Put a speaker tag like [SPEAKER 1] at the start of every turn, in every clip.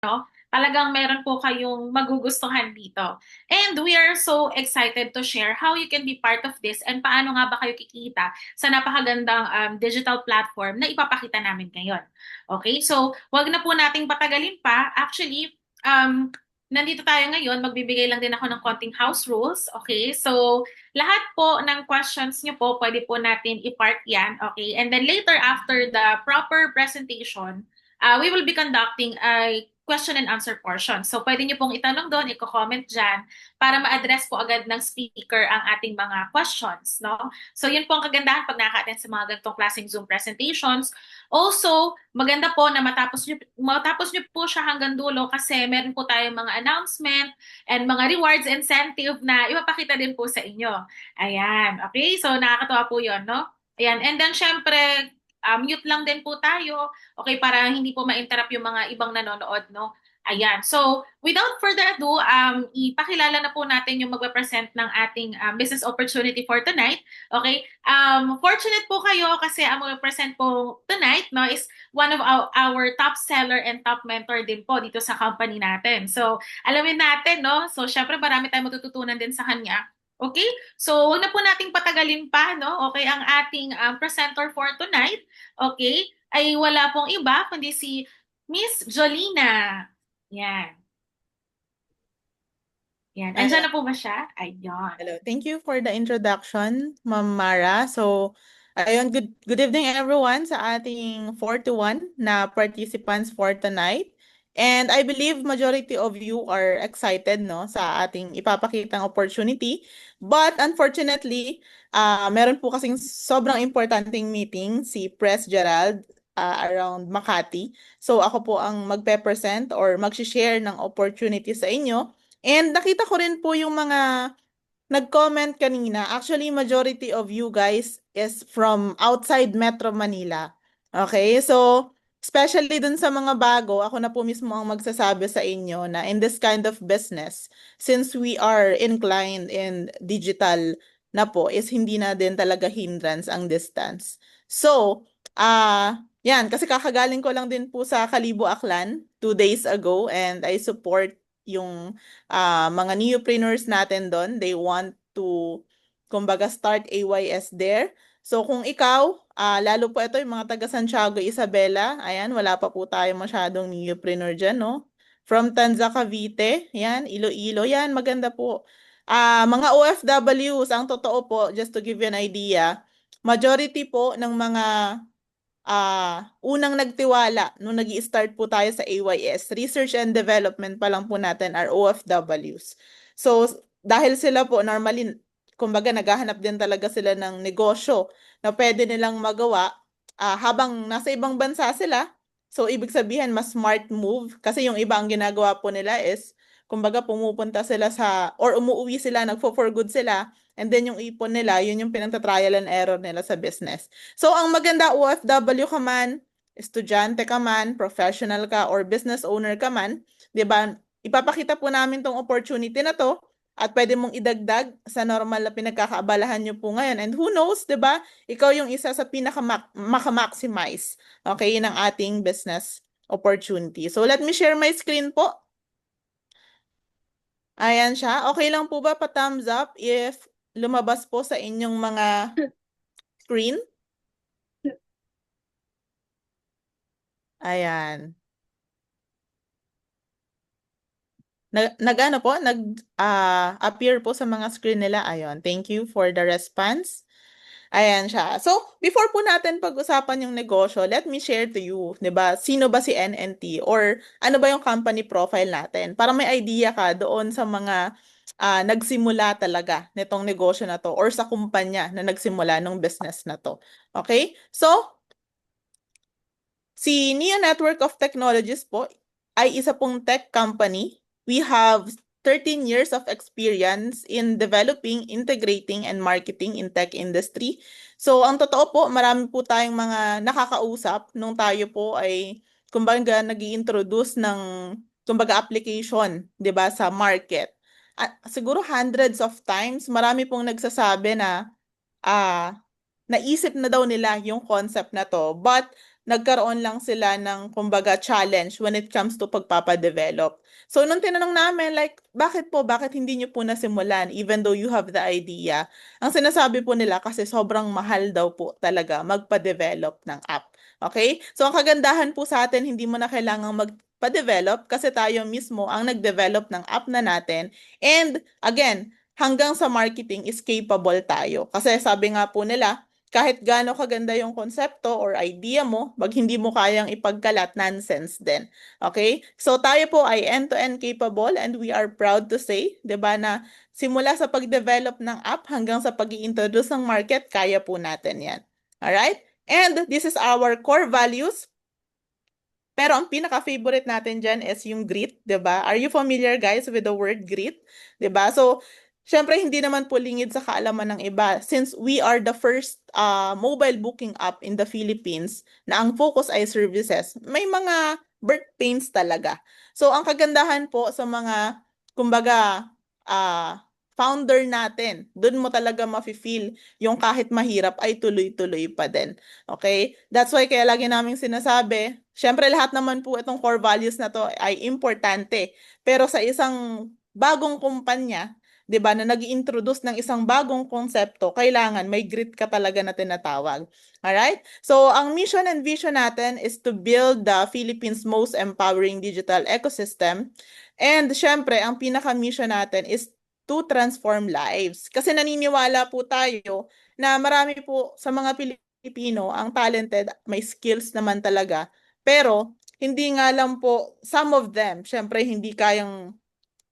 [SPEAKER 1] no? Talagang meron po kayong magugustuhan dito. And we are so excited to share how you can be part of this and paano nga ba kayo kikita sa napakagandang digital platform na ipapakita namin ngayon. Okay? So, wag na po nating patagalin pa. Actually, nandito tayo ngayon. Magbibigay lang din ako ng konting house rules. Okay? So, lahat po ng questions nyo po, pwede po natin i-park yan. Okay? And then later, after the proper presentation, we will be conducting a question and answer portion. So pwede nyo pong itanong doon, i-comment dyan para ma-address po agad ng speaker ang ating mga questions. No? So yun po ang kagandahan pag nakaka-attend sa mga ganitong klaseng Zoom presentations. Also, maganda po na matapos nyo po siya hanggang dulo kasi meron po tayong mga announcement and mga rewards incentive na ipapakita din po sa inyo. Ayan, okay? So nakakatuwa po yun, no? Ayan, and then syempre, mute lang din po tayo. Okay, para hindi po ma-interrupt yung mga ibang nanonood, no? Ayan. So, without further ado, ipakilala na po natin yung magpe-present ng ating business opportunity for tonight. Okay? Fortunate po kayo kasi ang magpe-present po tonight, no, is one of our top seller and top mentor din po dito sa company natin. So, alamin natin, no? So, syempre marami tayong matututunan din sa kanya. Okay? So, wag na po nating patagalin pa, no? Okay, ang ating presenter for tonight, okay, ay wala pong iba kundi si Miss Jolina. Yan. Yan. Andiyan
[SPEAKER 2] Ayan.
[SPEAKER 1] na po ba siya? Ayun.
[SPEAKER 2] Hello. Thank you for the introduction, Ma'am Mara. So, ayun, good evening everyone sa ating 4 to 1 na participants for tonight. And I believe majority of you are excited no sa ating ipapakitang opportunity. But unfortunately, meron po kasing sobrang importanteng meeting si Pres Gerald around Makati. So ako po ang magpe-present or mag-share ng opportunity sa inyo. And nakita ko rin po yung mga nag-comment kanina. Actually, majority of you guys is from outside Metro Manila. Okay? So, especially dun sa mga bago, ako na po mismo ang magsasabi sa inyo na in this kind of business, since we are inclined in digital na po, is hindi na din talaga hindrance ang distance. So, yan, kasi kakagaling ko lang din po sa Kalibo Aklan 2 days ago and I support yung mga neopreneurs natin doon, they want to, kumbaga, start AYS there. So kung ikaw, lalo po ito yung mga taga Santiago, Isabela, ayan, wala pa po tayo masyadong neopreneur dyan, no? From Tanza, Cavite, yan, Iloilo, yan, maganda po. Mga OFWs, ang totoo po, just to give you an idea, majority po ng mga unang nagtiwala nung nag start po tayo sa AYS, research and development pa lang po natin are OFWs. So, dahil sila po normally, kumbaga naghahanap din talaga sila ng negosyo na pwede nilang magawa habang nasa ibang bansa sila. So, ibig sabihin, mas smart move kasi yung iba ang ginagawa po nila is, kumbaga pumupunta sila sa, or umuwi sila, nagfo-for good sila, and then yung ipon nila, yun yung pinagta-trial and error nila sa business. So, ang maganda, OFW ka man, estudyante ka man, professional ka, or business owner ka man, di ba, ipapakita po namin tong opportunity na to at pwede mong idagdag sa normal na pinagkakaabalahan nyo po ngayon. And who knows, di ba, ikaw yung isa sa pinaka-maximize, okay, ng ating business opportunity. So, let me share my screen po. Ayan siya. Okay lang po ba pa-thumbs up if lumabas po sa inyong mga screen? Ayan. Nag-ano po? Appear po sa mga screen nila. Ayun. Thank you for the response. Ayan siya. So, before po natin pag-usapan yung negosyo, let me share to you, 'di ba? Sino ba si NNT or ano ba yung company profile natin? Para may idea ka doon sa mga nagsimula talaga nitong negosyo na to or sa kumpanya na nagsimula ng business na to. Okay? So, si Neo Network of Technologies po ay isa pong tech company. We have 13 years of experience in developing, integrating, and marketing in tech industry. So, ang totoo po, marami po tayong mga nakakausap nung tayo po ay, kumbaga, nag-i-introduce ng, kumbaga, application, di ba, sa market. At siguro hundreds of times, marami pong nagsasabi na, naisip na daw nila yung concept na to. But, nagkaroon lang sila ng, kumbaga, challenge when it comes to pagpapadevelop. So, nung tinanong namin, like, bakit hindi nyo po nasimulan even though you have the idea? Ang sinasabi po nila kasi sobrang mahal daw po talaga magpa-develop ng app. Okay? So, ang kagandahan po sa atin, hindi mo na kailangang magpa-develop kasi tayo mismo ang nag-develop ng app na natin. And, again, hanggang sa marketing is capable tayo. Kasi sabi nga po nila, kahit gaano kaganda yung konsepto or idea mo, pag hindi mo kayang ipagkalat, nonsense din. Okay? So tayo po ay end-to-end capable and we are proud to say, 'di ba, na simula sa pag-develop ng app hanggang sa pag-i-introduce ng market, kaya po natin 'yan. Alright? And this is our core values. Pero ang pinaka-favorite natin dyan is yung grit, 'di ba? Are you familiar, guys, with the word grit? 'Di ba? So, syempre hindi naman po lingid sa kaalaman ng iba. Since we are the first mobile booking app in the Philippines na ang focus ay services, may mga birth pains talaga. So, ang kagandahan po sa mga, kumbaga, founder natin, dun mo talaga mafe-feel yung kahit mahirap ay tuloy-tuloy pa din. Okay? That's why kaya lagi naming sinasabi, syempre lahat naman po itong core values na to ay importante. Pero sa isang bagong kumpanya, 'di ba, na nag-introduce ng isang bagong konsepto, kailangan may grit ka talaga na tinatawag. Alright? So, ang mission and vision natin is to build the Philippines' most empowering digital ecosystem. And syempre, ang pinaka-mission natin is to transform lives. Kasi naniniwala po tayo na marami po sa mga Pilipino ang talented, may skills naman talaga. Pero hindi nga lang po, some of them, syempre hindi kayang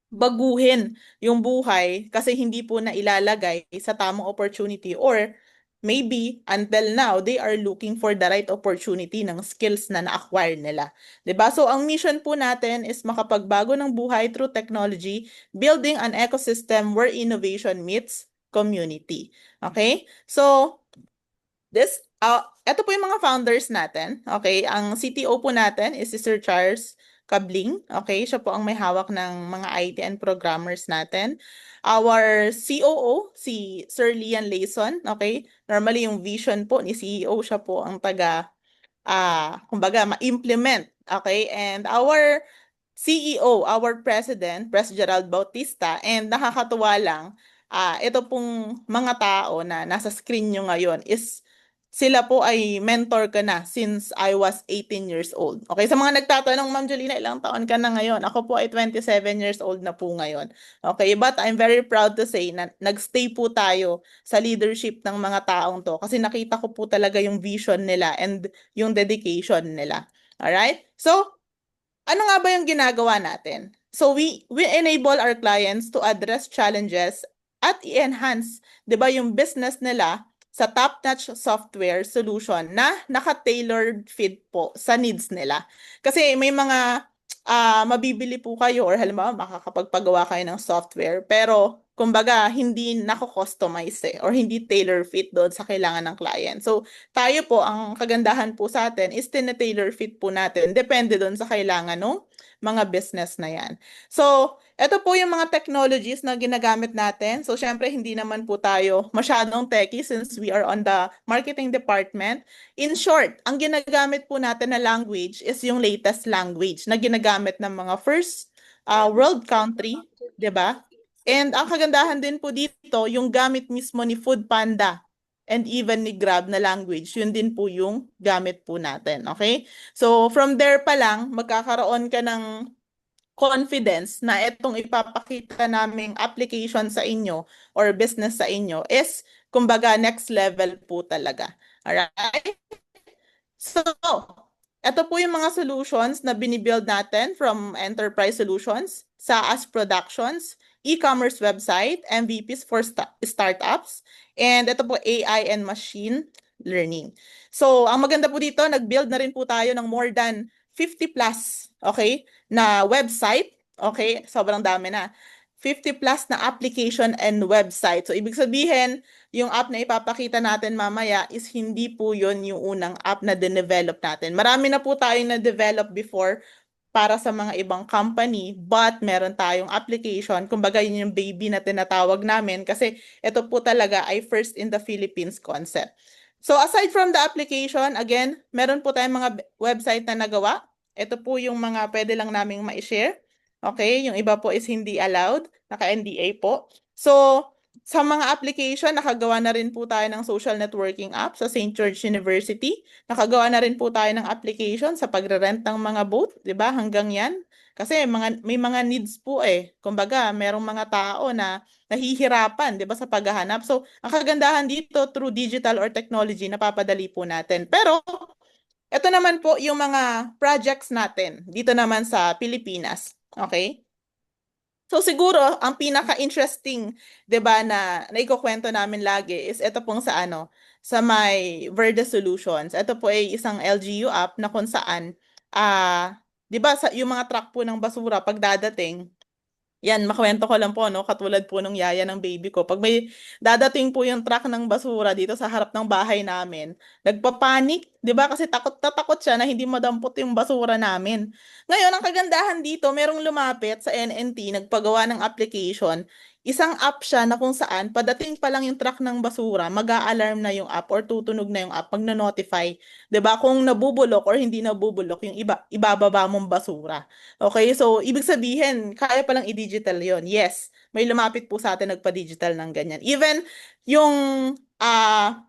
[SPEAKER 2] baguhin yung buhay kasi hindi po na ilalagay sa tamang opportunity or maybe until now they are looking for the right opportunity ng skills na na-acquire nila. 'Di ba? So ang mission po natin is makapagbago ng buhay through technology, building an ecosystem where innovation meets community. Okay? So ito po yung mga founders natin. Okay? Ang CTO po natin is si Sir Charles Cabling. Okay? Siya po ang may hawak ng mga IT and programmers natin. Our COO, si Sir Lian Layson. Okay? Normally, yung vision po ni CEO, siya po ang kumbaga, ma-implement. Okay? And our CEO, our President, Pres Gerald Bautista, and nakakatuwa lang, ito pong mga tao na nasa screen nyo ngayon is sila po ay mentor ka na since I was 18 years old. Okay, sa mga nagtatanong, Ma'am Jolina, ilang taon ka na ngayon? Ako po ay 27 years old na po ngayon. Okay, but I'm very proud to say na nagstay po tayo sa leadership ng mga taong to kasi nakita ko po talaga yung vision nila and yung dedication nila. Alright? So, ano nga ba yung ginagawa natin? So we enable our clients to address challenges at i-enhance, 'di ba, yung business nila sa top-notch software solution na naka-tailored fit po sa needs nila. Kasi may mga mabibili po kayo or halimbawa makakapagpagawa kayo ng software pero kumbaga hindi nako-customize or hindi tailor fit doon sa kailangan ng client. So tayo po, ang kagandahan po sa atin is tina-tailor fit po natin. Depende doon sa kailangan ng mga business na yan. So, ito po yung mga technologies na ginagamit natin. So, syempre, hindi naman po tayo masyadong techy since we are on the marketing department. In short, ang ginagamit po natin na language is yung latest language na ginagamit ng mga first world country, 'di ba? And ang kagandahan din po dito, yung gamit mismo ni Foodpanda and even ni Grab na language, yun din po yung gamit po natin. Okay? So, from there pa lang, magkakaroon ka ng confidence na itong ipapakita naming application sa inyo or business sa inyo is, kumbaga, next level po talaga. Alright? So, ito po yung mga solutions na binibuild natin from enterprise solutions, SaaS productions, e-commerce website, MVPs for startups, and ito po AI and machine learning. So, ang maganda po dito, nag-build na rin po tayo ng more than 50 plus, okay, na website. Okay, sobrang dami na. 50 plus na application and website. So, ibig sabihin, yung app na ipapakita natin mamaya is hindi po yon yung unang app na dinevelop natin. Marami na po tayong na-develop before para sa mga ibang company, but meron tayong application. Kumbaga, yun yung baby na tinatawag namin kasi ito po talaga ay first in the Philippines concept. So aside from the application, again, meron po tayong mga website na nagawa. Ito po yung mga pwede lang naming ma-share. Okay, yung iba po is hindi allowed, naka-NDA po. So, sa mga application, nakagawa na rin po tayo ng social networking app sa St. George University. Nakagawa na rin po tayo ng application sa pagre-rent ng mga booth, 'di ba? Hanggang 'yan. Kasi may mga needs po eh. Kumbaga, merong mga tao na nahihirapan, 'di ba, sa paghahanap. So, ang kagandahan dito through digital or technology, napapadali po natin. Pero ito naman po yung mga projects natin dito naman sa Pilipinas. Okay? So siguro ang pinaka-interesting, 'di ba, na naikukwento namin lagi is ito pong sa sa may Verde Solutions. Ito po ay isang LGU app na kung saan 'di ba sa yung mga truck po ng basura pag dadating, yan, makwento ko lang po, no? Katulad po nung yaya ng baby ko. Pag may dadating po yung truck ng basura dito sa harap ng bahay namin, nagpapanik, di ba? Kasi takot na takot siya na hindi madampot yung basura namin. Ngayon, ang kagandahan dito, merong lumapit sa NNT, nagpagawa ng application. Isang app siya na kung saan, padating pa lang yung truck ng basura, mag-a-alarm na yung app or tutunog na yung app pag na-notify. Di ba? Kung nabubulok or hindi nabubulok yung ibababa mong basura. Okay, so ibig sabihin, kaya palang i-digital yon. Yes, may lumapit po sa atin nagpa-digital ng ganyan. Even yung ah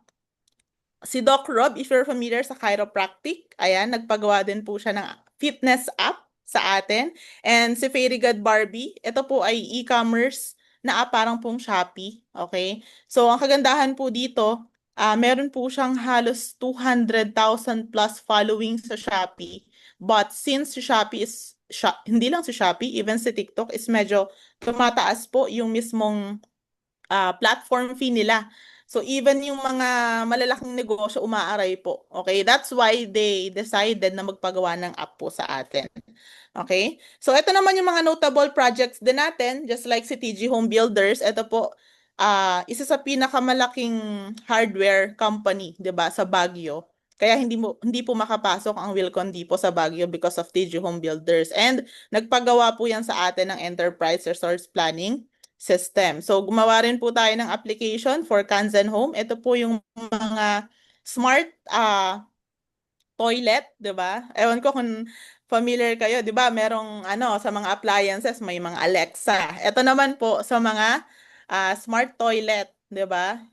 [SPEAKER 2] si Doc Rob, if you're familiar sa chiropractic, ayan, nagpagawa din po siya ng fitness app sa atin. And si Fairy God Barbie, ito po ay e-commerce na app parang pong Shopee. Okay? So, ang kagandahan po dito, meron po siyang halos 200,000 plus following sa Shopee. But since si Shopee is, hindi lang si Shopee, even si TikTok is medyo tumataas po yung mismong platform fee nila. So even yung mga malalaking negosyo umaaray po. Okay? That's why they decided na magpagawa ng app po sa atin. Okay? So ito naman yung mga notable projects din natin, just like si TG Home Builders, ito po isa sa pinakamalaking hardware company, 'di ba, sa Baguio. Kaya hindi po makapasok ang Wilcon Depot sa Baguio because of TG Home Builders. And nagpagawa po yan sa atin ng Enterprise Resource Planning System. So gumawa rin po tayo ng application for Kanzen Home. Ito po yung mga smart toilet, 'di ba? Ewan ko kung familiar kayo, 'di ba? Merong sa mga appliances may mga Alexa. Ito naman po sa mga smart toilet, 'di ba?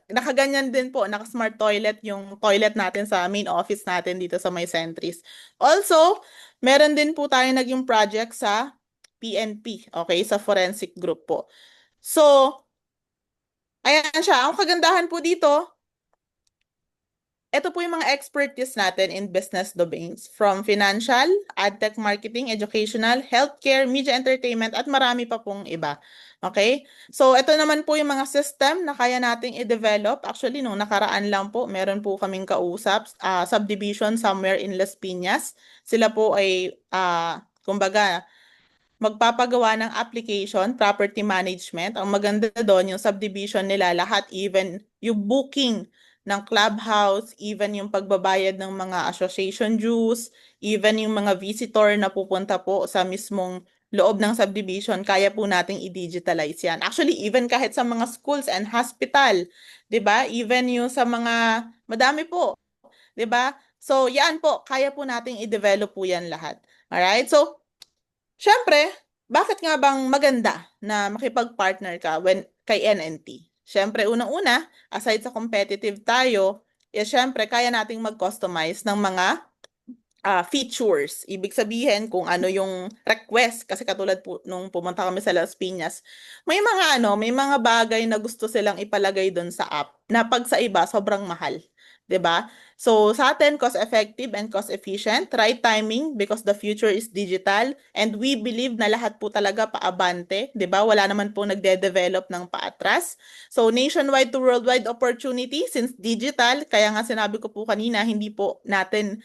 [SPEAKER 2] Nakaganyan din po, naka-smart toilet yung toilet natin sa main office natin dito sa May Centris. Also, meron din po tayo naging project sa PNP, okay, sa forensic group po. So, ayan siya. Ang kagandahan po dito, ito po yung mga expertise natin in business domains from financial, adtech marketing, educational, healthcare, media entertainment, at marami pa pong iba. Okay? So, ito naman po yung mga system na kaya nating i-develop. Actually, nung nakaraan lang po, meron po kaming kausap, subdivision somewhere in Las Piñas. Sila po ay, kumbaga, magpapagawa ng application, property management. Ang maganda doon, yung subdivision nila, lahat, even yung booking ng clubhouse, even yung pagbabayad ng mga association dues, even yung mga visitor na pupunta po sa mismong loob ng subdivision, kaya po nating i-digitalize yan. Actually, even kahit sa mga schools and hospital, 'di ba? Even yung sa mga madami po, 'di ba? So, yan po, kaya po nating i-develop po yan lahat. Alright? So, Siyempre, bakit nga bang maganda na makipag-partner ka kay NNT? Siyempre, unang-una, aside sa competitive tayo, siyempre, kaya nating mag-customize ng mga features. Ibig sabihin kung ano yung request. Kasi katulad po nung pumunta kami sa Las Piñas, may mga bagay na gusto silang ipalagay doon sa app na pag sa iba, sobrang mahal. 'Di ba? So, sa atin, cost-effective and cost-efficient, right timing because the future is digital and we believe na lahat po talaga paabante, 'di ba? Wala naman po nagde-develop ng paatras. So, nationwide to worldwide opportunity since digital, kaya nga sinabi ko po kanina, hindi po natin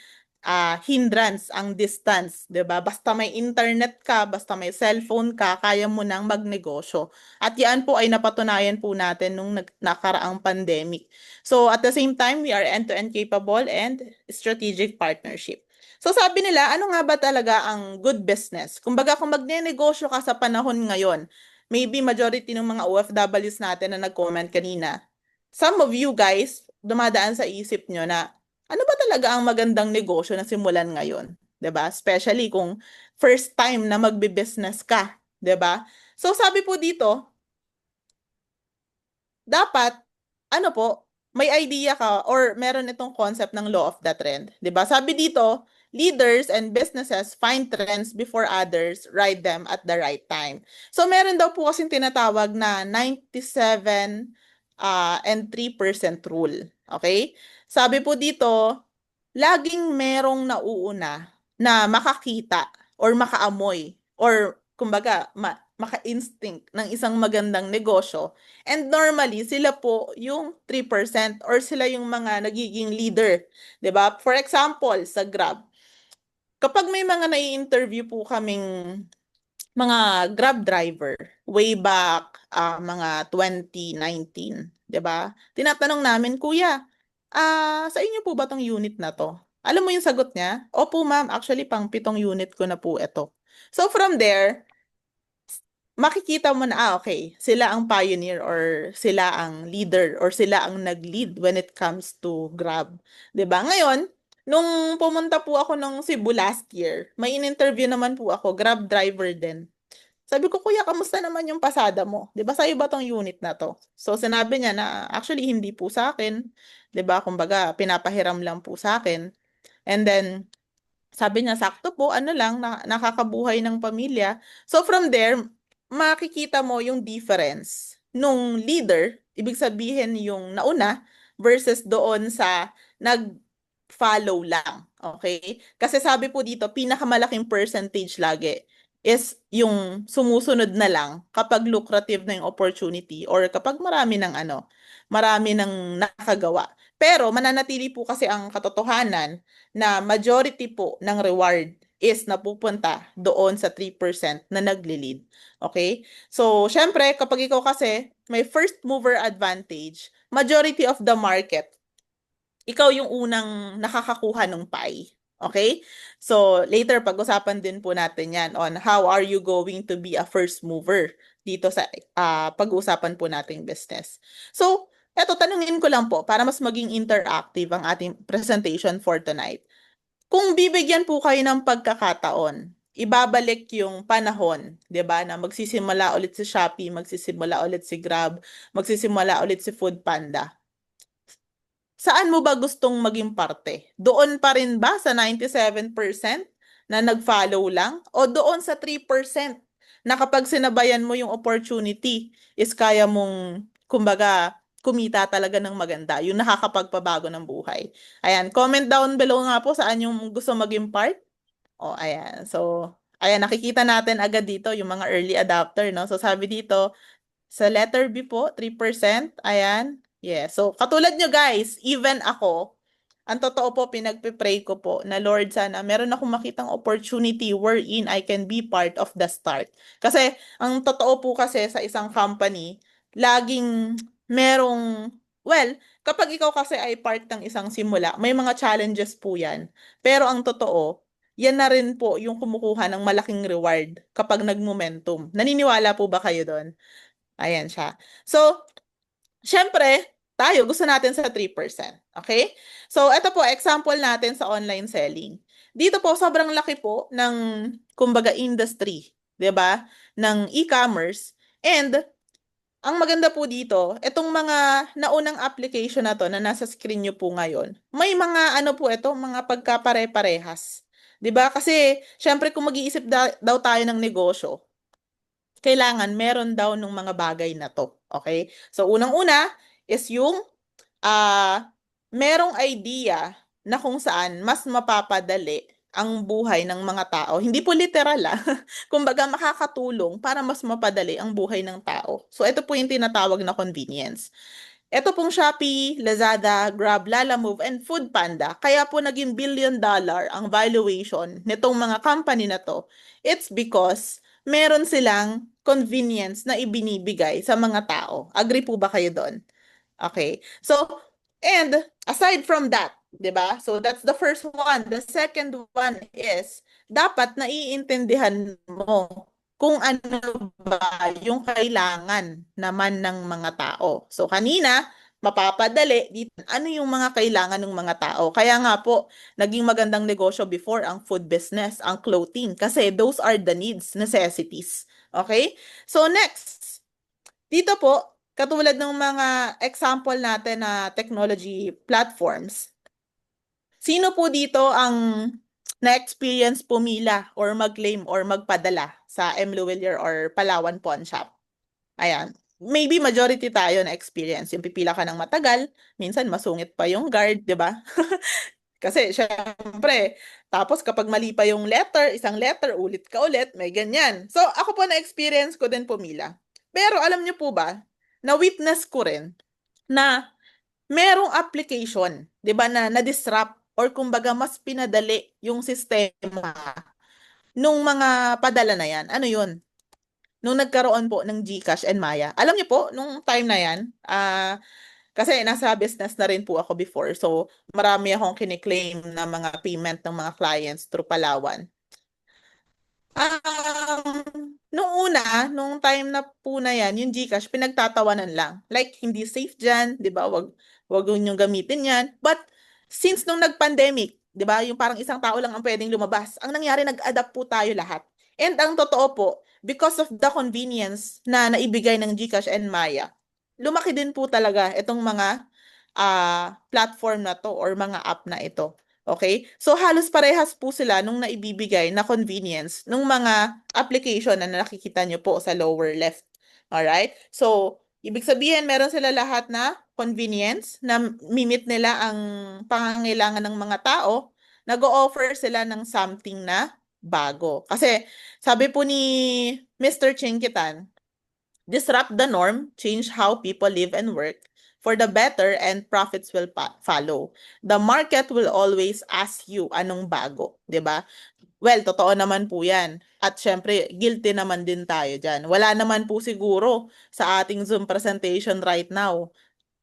[SPEAKER 2] hindrance ang distance, 'di ba? Basta may internet ka, basta may cellphone ka, kaya mo nang magnegosyo. At yan po ay napatunayan po natin nung nakaraang pandemic. So at the same time, we are end-to-end capable and strategic partnership. So sabi nila, ano nga ba talaga ang good business? Kumbaga kung magnenegosyo ka sa panahon ngayon, maybe majority ng mga OFWs natin na nag-comment kanina, some of you guys dumadaan sa isip nyo na ano ba talaga ang magandang negosyo na simulan ngayon? 'Di ba? Especially kung first time na magbe-business ka, 'di ba? So sabi po dito, dapat, ano po, may idea ka or meron itong concept ng law of the trend. 'Di ba? Sabi dito, leaders and businesses find trends before others ride them at the right time. So meron daw po kasing tinatawag na 97 and 3% rule. Okay? Sabi po dito, laging merong nauuna na makakita or makaamoy or kumbaga maka-instinct ng isang magandang negosyo. And normally, sila po yung 3% or sila yung mga nagiging leader. 'Di ba? For example, sa Grab, kapag may mga nai-interview po kaming mga Grab driver way back mga 2019, 'di ba? Tinatanong namin, "Kuya, sa inyo po ba tong unit na to?" Alam mo yung sagot niya? "Opo, ma'am. Actually, pang 7 unit ko na po ito." So from there, makikita mo na, okay, sila ang pioneer or sila ang leader or sila ang nag-lead when it comes to Grab. 'Di ba? Ngayon, nung pumunta po ako ng Cebu last year, may in-interview naman po ako, Grab driver din. Sabi ko, "Kuya, kamusta naman yung pasada mo? 'Di ba sa'yo ba tong unit na to?" So sinabi niya na actually hindi po sa akin, 'di ba? Kumbaga pinapahiram lang po sa akin. And then sabi niya, sakto po, ano lang, nakakabuhay ng pamilya. So from there, makikita mo yung difference nung leader, ibig sabihin yung nauna, versus doon sa nag-follow lang. Okay? Kasi sabi po dito, pinakamalaking percentage lagi is yung sumusunod na lang kapag lucrative na yung opportunity or kapag marami ng nakagawa. Pero mananatili po kasi ang katotohanan na majority po ng reward is napupunta doon sa 3% na nagli-lead. Okay? So, syempre, kapag ikaw kasi may first mover advantage, majority of the market, ikaw yung unang nakakakuha ng pie. Okay? So, later pag-usapan din po natin yan on how are you going to be a first mover dito sa pag-uusapan po nating business. So, eto, tanungin ko lang po para mas maging interactive ang ating presentation for tonight. Kung bibigyan po kayo ng pagkakataon, ibabalik yung panahon, 'di ba, na magsisimula ulit si Shopee, magsisimula ulit si Grab, magsisimula ulit si Foodpanda. Saan mo ba gustong maging parte? Doon pa rin ba sa 97% na nag-follow lang? O doon sa 3% na kapag sinabayan mo yung opportunity is kaya mong, kumbaga, kumita talaga ng maganda, yung nakakapagpabago ng buhay. Ayan, comment down below nga po saan yung gusto maging part. O, ayan. So, ayan, nakikita natin agad dito yung mga early adopter, no? So, sabi dito, sa letter B po, 3%. Ayan. Yeah. So, katulad nyo guys, even ako, ang totoo po, pinagpipray ko po na Lord, sana meron akong makitang opportunity wherein I can be part of the start. Kasi, ang totoo po kasi sa isang company, laging merong, well, kapag ikaw kasi ay part ng isang simula, may mga challenges po yan. Pero ang totoo, yan na rin po yung kumukuha ng malaking reward kapag nag-momentum. Naniniwala po ba kayo doon? Ayan siya. So, syempre, tayo gusto natin sa 3%. Okay? So, ito po, example natin sa online selling. Dito po, sobrang laki po ng, kumbaga, industry, 'di ba? Ng e-commerce. And, ang maganda po dito, itong mga naunang application na to na nasa screen nyo po ngayon, may mga ano po ito, mga pagkapare-parehas. 'Di ba? Kasi, syempre, kung mag-iisip daw tayo ng negosyo, kailangan meron daw ng mga bagay na to. Okay? So, unang-una is yung merong idea na kung saan mas mapapadali ang buhay ng mga tao. Hindi po literal Kumbaga makakatulong para mas mapadali ang buhay ng tao. So, ito po yung tinatawag na convenience. Ito pong Shopee, Lazada, Grab, Lalamove, and Foodpanda, kaya po naging $1 billion ang valuation nitong mga company na to. It's because meron silang convenience na ibinibigay sa mga tao. Agree po ba kayo doon? Okay. So, and aside from that, 'di ba? So that's the first one. The second one is dapat naiintindihan mo kung ano ba yung kailangan naman ng mga tao. So kanina, mapapadali dito. Ano yung mga kailangan ng mga tao? Kaya nga po, naging magandang negosyo before ang food business, ang clothing, kasi those are the needs, necessities. Okay? So next, dito po, katulad ng mga example natin na technology platforms, sino po dito ang na-experience pumila or mag-claim or magpadala sa M. Luwilier or Palawan Pawn Shop? Ayan. Maybe majority tayo na experience. Yung pipila ka ng matagal, minsan masungit pa yung guard, di ba? Kasi syempre, tapos kapag mali pa yung letter, isang letter, ulit ka ulit, may ganyan. So ako po na-experience ko din pumila. Pero alam niyo po ba, na-witness ko rin na merong application, 'di ba, na na-disrupt or kumbaga mas pinadali yung sistema nung mga padala na yan. Ano 'yun? Nung nagkaroon po ng GCash and Maya. Alam niyo po, nung time na yan, kasi nasa business na rin po ako before. So, marami akong kiniklaim na mga payment ng mga clients through Palawan. Nung una, nung time na po na yan, yung GCash, pinagtatawanan lang. Like, hindi safe dyan, di ba? Wag yung gamitin yan. But, since nung nag-pandemic, di ba, yung parang isang tao lang ang pwedeng lumabas, ang nangyari, nag-adapt po tayo lahat. And ang totoo po, because of the convenience na naibigay ng GCash and Maya, lumaki din po talaga itong mga platform na to or mga app na ito. Okay? So halos parehas po sila nung naibibigay na convenience nung mga application na nakikita nyo po sa lower left. Alright? So, ibig sabihin, meron sila lahat na convenience na mimit nila ang pangangailangan ng mga tao, nag-o-offer sila ng something na bago. Kasi, sabi po ni Mr. Chinkitan, disrupt the norm, change how people live and work for the better and profits will follow. The market will always ask you anong bago, 'di ba? Well, totoo naman po 'yan. At syempre, guilty naman din tayo diyan. Wala naman po siguro sa ating Zoom presentation right now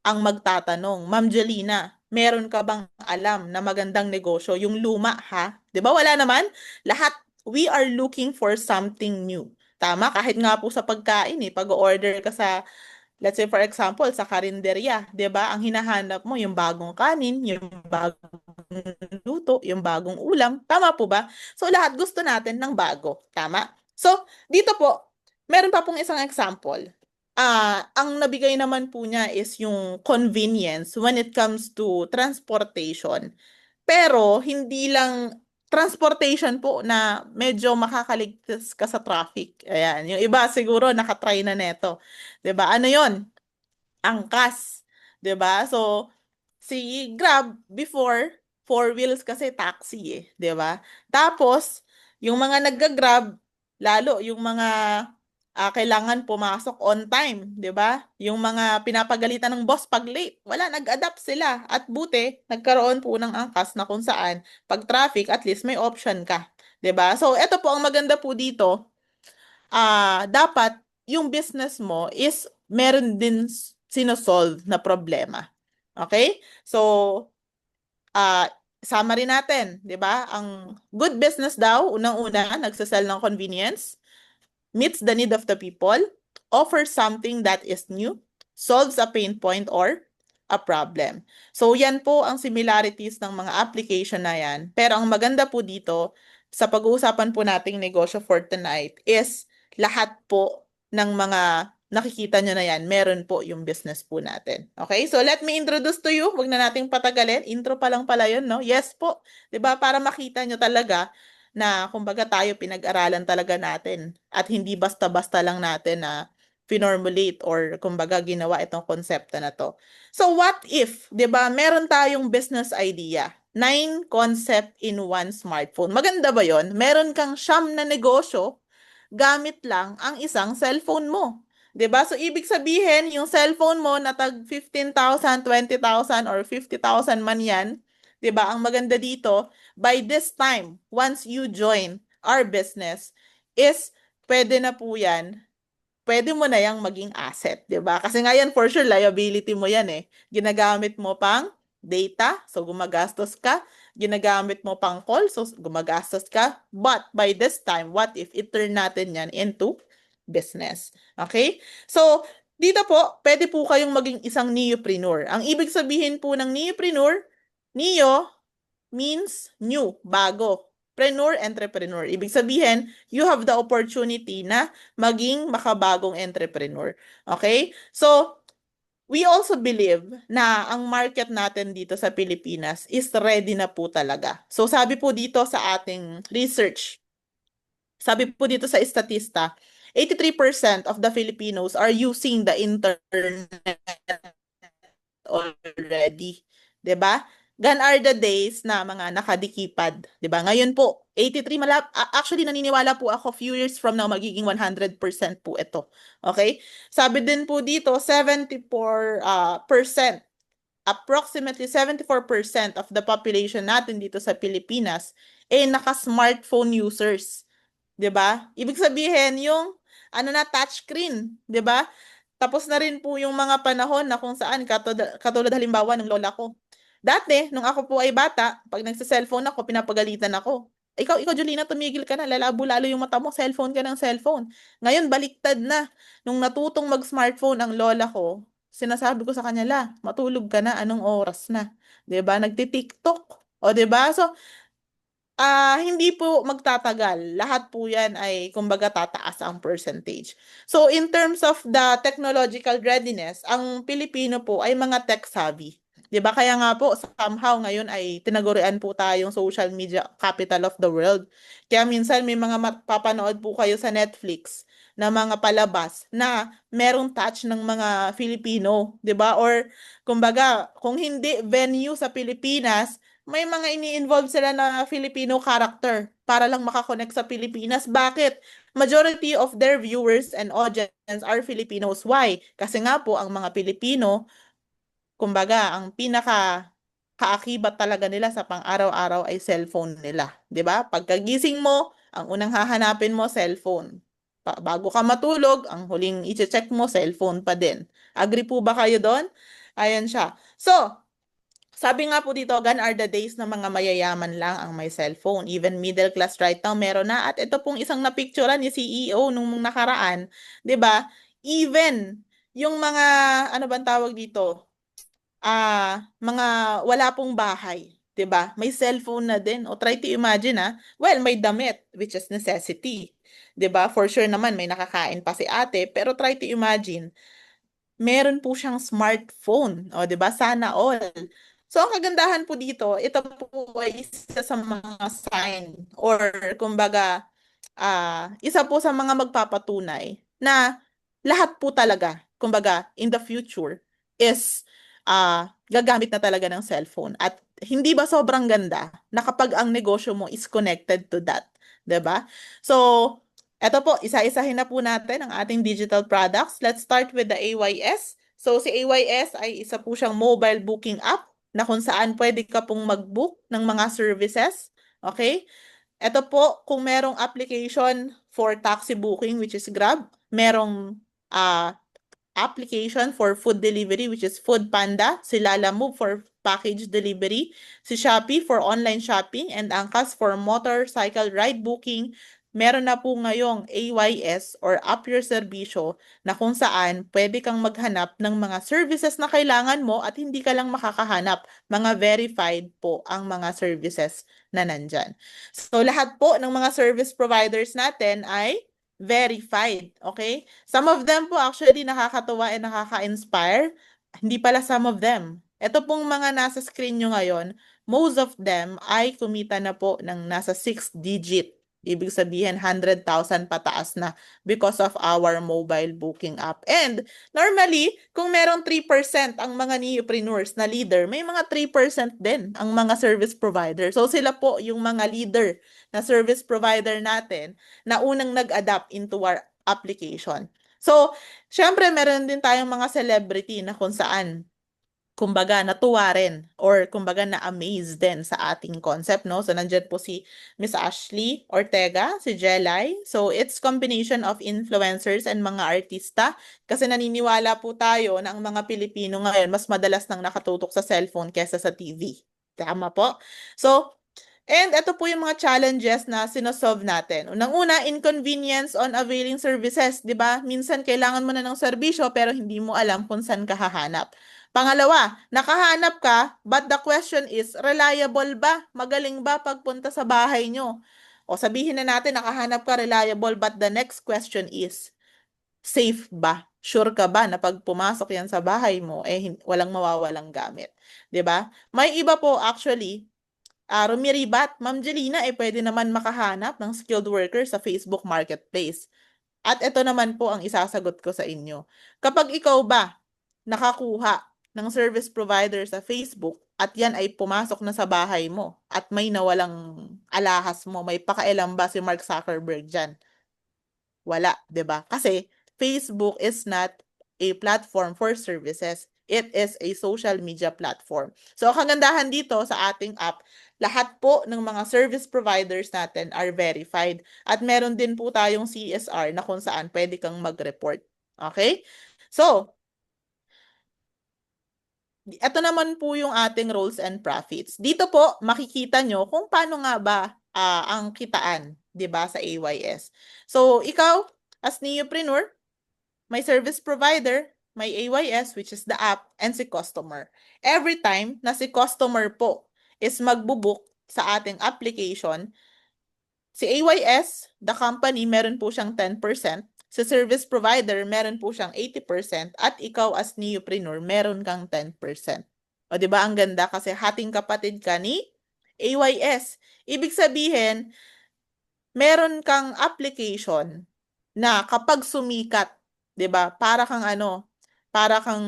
[SPEAKER 2] ang magtatanong, Ma'am Jelina, meron ka bang alam na magandang negosyo? Yung luma, ha? 'Di ba? Wala naman. Lahat, we are looking for something new. Tama? Kahit nga po sa pagkain, pag-order ka sa, let's say for example, sa karinderya, 'di ba? Ang hinahanap mo yung bagong kanin, yung bagong luto, yung bagong ulam. Tama po ba? So lahat gusto natin ng bago. Tama? So, dito po, meron pa pong isang example. Ang nabigay naman po niya is yung convenience when it comes to transportation. Pero hindi lang transportation po na medyo makakaligtas ka sa traffic. Ayan, yung iba siguro nakatry na neto. 'Di ba? Ano 'yon? Angkas. 'Di ba? So, si Grab before, four wheels kasi taxi 'di ba? Tapos, yung mga nagga-Grab, lalo yung mga kailangan pumasok on time, 'di ba? Yung mga pinapagalitan ng boss pag late, wala, nag-adapt sila. At buti, nagkaroon po ng angkas na kung saan, pag traffic, at least may option ka. 'Di ba? So, ito po ang maganda po dito, dapat yung business mo is meron din sinosolve na problema. Okay? So, summary natin, 'di ba? Ang good business daw, unang-una, nagsasell ng convenience, meets the need of the people, offers something that is new, solves a pain point or a problem. So, yan po ang similarities ng mga application na yan. Pero ang maganda po dito, sa pag-uusapan po nating negosyo for tonight is lahat po ng mga nakikita nyo na yan, meron po yung business po natin. Okay? So, let me introduce to you. Huwag na nating patagalin. Intro pa lang pala yun, no? Yes po. 'Di ba? Para makita nyo talaga na kumbaga tayo pinag-aralan talaga natin at hindi basta-basta lang natin na finormulate or kumbaga ginawa itong konsepto na to. So what if, 'di ba, meron tayong business idea, 9 concept in one smartphone. Maganda ba 'yon? Meron kang siyam na negosyo gamit lang ang isang cellphone mo. 'Di ba? So ibig sabihin, yung cellphone mo na tag 15,000, 20,000 or 50,000 man 'yan, 'di ba? Ang maganda dito, by this time, once you join our business, is pwede na po 'yan, pwede mo na yang maging asset, 'di ba? Kasi ngayon for sure liability mo 'yan eh. Ginagamit mo pang data, so gumagastos ka. Ginagamit mo pang call, so gumagastos ka. But by this time, what if i-turn natin yan into business? Okay? So, Dito po, pwede po kayong maging isang neopreneur. Ang ibig sabihin po ng neopreneur, neo means new, bago. Preneur, entrepreneur. Ibig sabihin, you have the opportunity na maging makabagong entrepreneur. Okay? So, we also believe na ang market natin dito sa Pilipinas is ready na po talaga. So, sabi po dito sa ating research, sabi po dito sa Statista, 83% of the Filipinos are using the internet already. 'Di ba? Gone are the days na mga nakadikipad, 'di ba? Ngayon po, 83 actually naniniwala po ako few years from now magiging 100% po ito. Okay? Sabi din po dito 74% approximately 74% of the population natin dito sa Pilipinas naka-smartphone users. 'Di ba? Ibig sabihin yung ano na touchscreen, 'di ba? Tapos na rin po yung mga panahon na kung saan katulad halimbawa ng lola ko. Dati, nung ako po ay bata, pag nagsa-cellphone ako, pinapagalitan ako. Ikaw, Julina, tumigil ka na. Lalabo lalo yung mata mo. Cellphone ka ng cellphone. Ngayon, baliktad na. Nung natutong mag-smartphone ang lola ko, sinasabi ko sa kanya, matulog ka na. Anong oras na? 'Di ba? Nagti-TikTok. O, 'di ba? So, hindi po magtatagal. Lahat po yan ay, kumbaga, tataas ang percentage. So, in terms of the technological readiness, ang Pilipino po ay mga tech-savvy. 'Di ba? Kaya nga po, somehow ngayon ay tinagurian po tayong social media capital of the world. Kaya minsan may mga mapapanood po kayo sa Netflix na mga palabas na merong touch ng mga Filipino, 'di ba? Or kumbaga, kung hindi venue sa Pilipinas, may mga ini-involve sila na Filipino character para lang makakonect sa Pilipinas. Bakit? Majority of their viewers and audience are Filipinos. Why? Kasi nga po, ang mga Pilipino, kumbaga, ang pinaka kaakibat talaga nila sa pang-araw-araw ay cellphone nila. 'Di ba? Pagkagising mo, ang unang hahanapin mo, cellphone. Bago ka matulog, ang huling i-check mo, cellphone pa din. Agree po ba kayo doon? Ayan siya. So, sabi nga po dito, gone are the days na mga mayayaman lang ang may cellphone. Even middle class right now meron na. At ito pong isang napicturean ni CEO nung nakaraan, 'di ba? Even yung mga ano bang tawag dito? Mga wala pong bahay, 'di ba? May cellphone na din. O try to imagine Well, may damit which is necessity. 'Di ba? For sure naman may nakakain pa si ate, pero try to imagine meron po siyang smartphone. O, 'di ba? Sana all. So, ang kagandahan po dito, ito po ay isa sa mga sign or kumbaga, isa po sa mga magpapatunay na lahat po talaga, kumbaga, in the future is gagamit na talaga ng cellphone. At hindi ba sobrang ganda na kapag ang negosyo mo is connected to that, 'di ba? So, eto po, isa-isahin na po natin ang ating digital products. Let's start with the AYS. So, si AYS ay isa po siyang mobile booking app na kung saan pwede ka pong mag-book ng mga services. Okay? Ito po, kung merong application for taxi booking, which is Grab, merong application for food delivery, which is Food Panda, si Lalamove for package delivery, si Shopee for online shopping, and Angkas for motorcycle ride booking. Meron na po ngayong AYS or App Your Serbisyo na kung saan pwede kang maghanap ng mga services na kailangan mo at hindi ka lang makakahanap. Mga verified po ang mga services na nandyan. So lahat po ng mga service providers natin ay verified. Okay? Some of them po actually nakakatuwa and nakaka-inspire. Hindi pala some of them. Ito pong mga nasa screen nyo ngayon, most of them ay kumita na po ng nasa 6 digit. Ibig sabihin 100,000 pataas na because of our mobile booking app. And normally, kung merong 3% ang mga neopreneurs na leader, may mga 3% din ang mga service provider. So sila po yung mga leader na service provider natin na unang nag-adapt into our application. So, syempre meron din tayong mga celebrity na kung saan kumbaga natuwa rin or kumbaga na-amaze din sa ating concept, no? So, nandyan po si Miss Ashley Ortega, si Jelay. So, it's combination of influencers and mga artista kasi naniniwala po tayo na ang mga Pilipino ngayon mas madalas nang nakatutok sa cellphone kesa sa TV. Tama po? So, And ito po yung mga challenges na sinosolve natin. Unang-una, inconvenience on availing services, 'di ba? Minsan kailangan mo na ng serbisyo pero hindi mo alam kung saan ka hahanap. Pangalawa, nakahanap ka, but the question is, reliable ba? Magaling ba pagpunta sa bahay nyo? O sabihin na natin, nakahanap ka, reliable, but the next question is, safe ba? Sure ka ba na pag pumasok yan sa bahay mo, walang mawawalang gamit? 'Di ba? May iba po actually, rumiribat, Ma'am Jelina, pwede naman makahanap ng skilled worker sa Facebook Marketplace. At ito naman po ang isasagot ko sa inyo. Kapag ikaw ba nakakuha ng service provider sa Facebook at yan ay pumasok na sa bahay mo at may nawalang alahas mo, may pakailan ba si Mark Zuckerberg dyan? Wala, 'di ba? Kasi Facebook is not a platform for services. It is a social media platform. So, ang kagandahan dito sa ating app, lahat po ng mga service providers natin are verified. At meron din po tayong CSR na kung saan pwede kang mag-report. Okay? So, ito naman po yung ating roles and profits. Dito po, makikita nyo kung paano nga ba ang kitaan, 'di ba, sa AYS. So, ikaw, as neopreneur, may service provider, may AYS, which is the app, and si customer. Every time na si customer po is magbubook sa ating application, si AYS, the company, meron po siyang 10%. Sa service provider, meron po siyang 80%. At ikaw as neopreneur, meron kang 10%. O, di ba ang ganda? Kasi hating kapatid ka ni AYS. Ibig sabihin, meron kang application na kapag sumikat, 'di ba? Para kang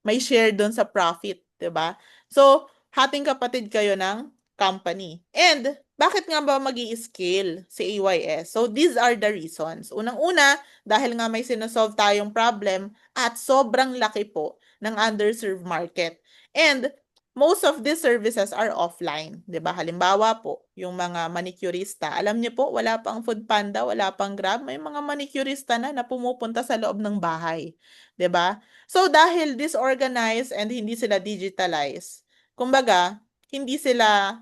[SPEAKER 2] may share doon sa profit, 'di ba? So, hating kapatid kayo ng company. And bakit nga ba magi-scale si AYS? So, these are the reasons. Unang-una, dahil nga may sinosolve tayong problem at sobrang laki po ng underserved market. And most of these services are offline, 'di ba? Halimbawa po, yung mga manicurista. Alam niyo po, wala pang Foodpanda, wala pang Grab, may mga manicurista na pumupunta sa loob ng bahay, 'di ba? So dahil disorganized and hindi sila digitalized, kumbaga, hindi sila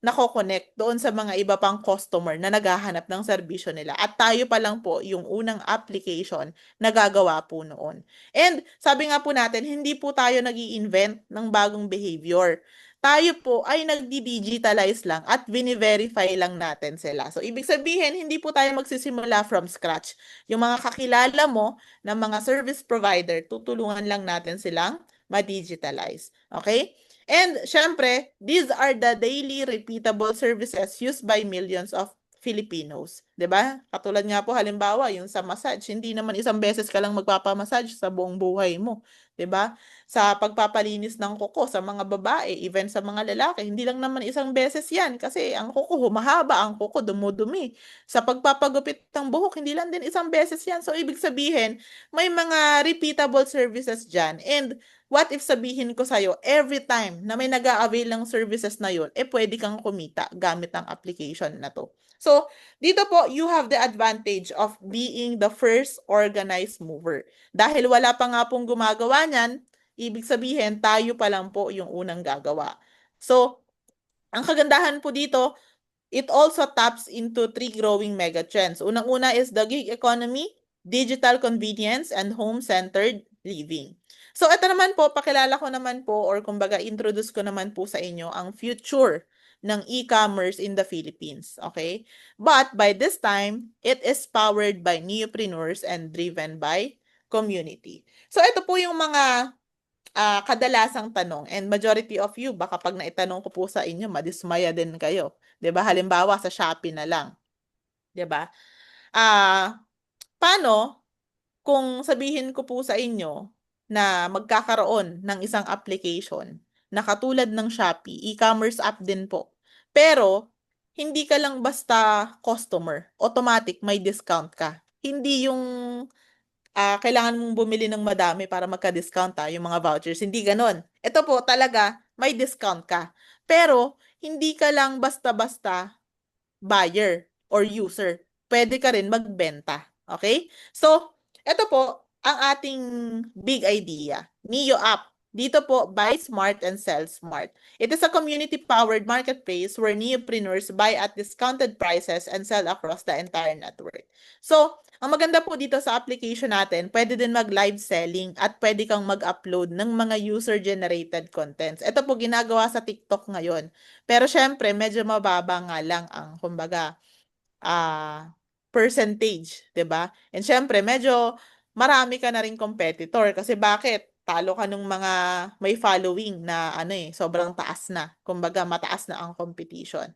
[SPEAKER 2] nako-connect doon sa mga iba pang customer na naghahanap ng serbisyo nila. At tayo pa lang po yung unang application na gagawa po noon. And sabi nga po natin, hindi po tayo nag-i-invent ng bagong behavior. Tayo po ay nagdi-digitalize lang at vini-verify lang natin sila. So, ibig sabihin, hindi po tayo magsisimula from scratch. Yung mga kakilala mo ng mga service provider, tutulungan lang natin silang ma-digitalize. Okay? And syempre, these are the daily repeatable services used by millions of Filipinos. 'Di ba? Katulad nga po halimbawa yung sa massage, hindi naman isang beses ka lang magpapamassage sa buong buhay mo, 'di ba? Sa pagpapalinis ng kuko sa mga babae, even sa mga lalaki, hindi lang naman isang beses 'yan kasi ang kuko humahaba, ang kuko dumudumi. Sa pagpapagupit ng buhok, hindi lang din isang beses 'yan. So ibig sabihin, may mga repeatable services diyan. And what if sabihin ko sa'yo, every time na may nag-a-avail ng services na yun, pwede kang kumita gamit ang application na to. So, dito po, you have the advantage of being the first organized mover. Dahil wala pa nga pong gumagawa niyan, ibig sabihin, tayo pa lang po yung unang gagawa. So, ang kagandahan po dito, it also taps into three growing megatrends. Unang-una is the gig economy, digital convenience, and home-centered living. So, ito naman po, pakilala ko naman po, or kumbaga, introduce ko naman po sa inyo ang future ng e-commerce in the Philippines. Okay? But by this time, it is powered by neopreneurs and driven by community. So, ito po yung mga kadalasang tanong, and majority of you, baka pag naitanong ko po sa inyo, madismaya din kayo. 'Di ba? Halimbawa, sa Shopee na lang. 'Di ba? Paano kung sabihin ko po sa inyo na magkakaroon ng isang application na katulad ng Shopee, e-commerce app din po. Pero, hindi ka lang basta customer, automatic may discount ka. Hindi yung kailangan mong bumili ng madami para magka-discount yung mga vouchers. Hindi ganon. Ito po talaga, may discount ka. Pero, hindi ka lang basta-basta buyer or user. Pwede ka rin magbenta. Okay? So, ito po, ang ating big idea. Neo app. Dito po, buy smart and sell smart. It is a community-powered marketplace where neopreneurs buy at discounted prices and sell across the entire network. So, ang maganda po dito sa application natin, pwede din mag-live selling at pwede kang mag-upload ng mga user-generated contents. Ito po ginagawa sa TikTok ngayon. Pero syempre, medyo mababa nga lang ang, kumbaga, ah, percentage, 'di ba? And syempre, medyo marami ka na ring competitor kasi bakit? Talo ka ng mga may following na ano sobrang taas na. Kumbaga, mataas na ang competition.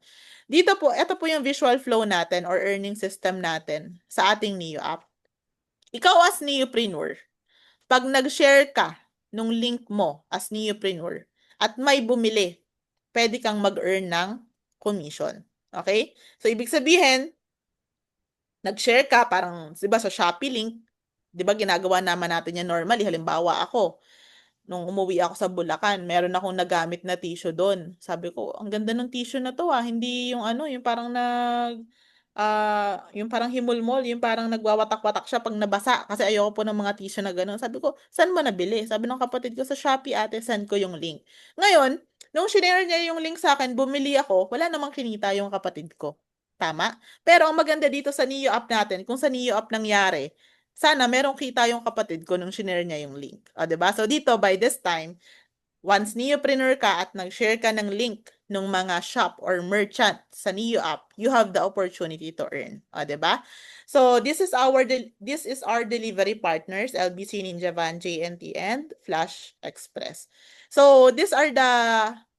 [SPEAKER 2] Dito po, ito po yung visual flow natin or earning system natin sa ating Neo app. Ikaw as Neopreneur, pag nag-share ka nung link mo as Neopreneur at may bumili, pwede kang mag-earn ng commission. Okay? So, ibig sabihin, nag-share ka, parang, di ba sa Shopee link, di ba ginagawa naman natin yan normally. Halimbawa ako, nung umuwi ako sa Bulacan, meron akong nagamit na tissue doon. Sabi ko, ang ganda ng tissue na to ah. Hindi yung ano, yung parang yung parang himulmol, yung parang nagwawatak-watak siya pag nabasa. Kasi ayoko po ng mga tissue na gano'n. Sabi ko, saan mo nabili? Sabi ng kapatid ko, sa Shopee ate, send ko yung link. Ngayon, nung shinare niya yung link sa akin, bumili ako, wala namang kinita yung kapatid ko. Tama? Pero ang maganda dito sa Neo app natin, kung sa Neo app nangyari, sana merong kita yung kapatid ko nung shinare niya yung link. O, 'di ba? So dito, by this time, once Neopreneur ka at nag-share ka ng link ng mga shop or merchant sa Neo app, you have the opportunity to earn. O, 'di ba? So this is our delivery partners, LBC, Ninja Van, JNT, and Flash Express. So these are the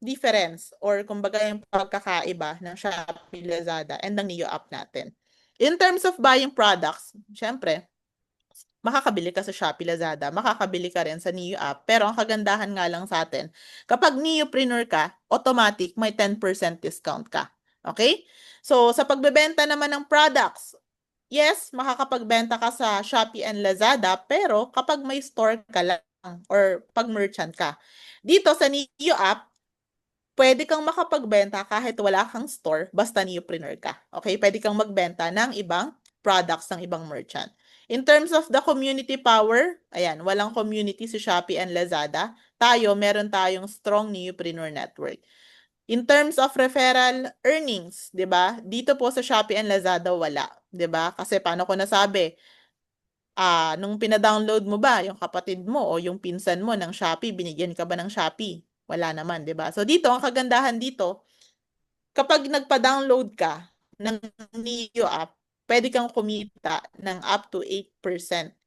[SPEAKER 2] difference or kumbaga yung pagkakaiba ng Shopee, Lazada, and ng Neo app natin. In terms of buying products, syempre, makakabili ka sa Shopee, Lazada, makakabili ka rin sa Neo app. Pero ang kagandahan nga lang sa atin, kapag Neopreneur ka, automatic may 10% discount ka. Okay? So, sa pagbebenta naman ng products, yes, makakapagbenta ka sa Shopee and Lazada, pero kapag may store ka lang or pag merchant ka. Dito sa Neo app, pwede kang makapagbenta kahit wala kang store, basta Neopreneur ka. Okay? Pwede kang magbenta ng ibang products ng ibang merchant. In terms of the community power, ayan, walang community si Shopee and Lazada. Meron tayong strong Neopreneur network. In terms of referral earnings, 'di ba? Dito po sa Shopee and Lazada wala, 'di ba? Kasi paano ko nasabi? Nung pina-download mo ba yung kapatid mo o yung pinsan mo ng Shopee, binigyan ka ba ng Shopee? Wala naman, 'di ba? So dito, ang kagandahan dito, kapag nagpa-download ka ng Neo app, pwede kang kumita ng up to 8%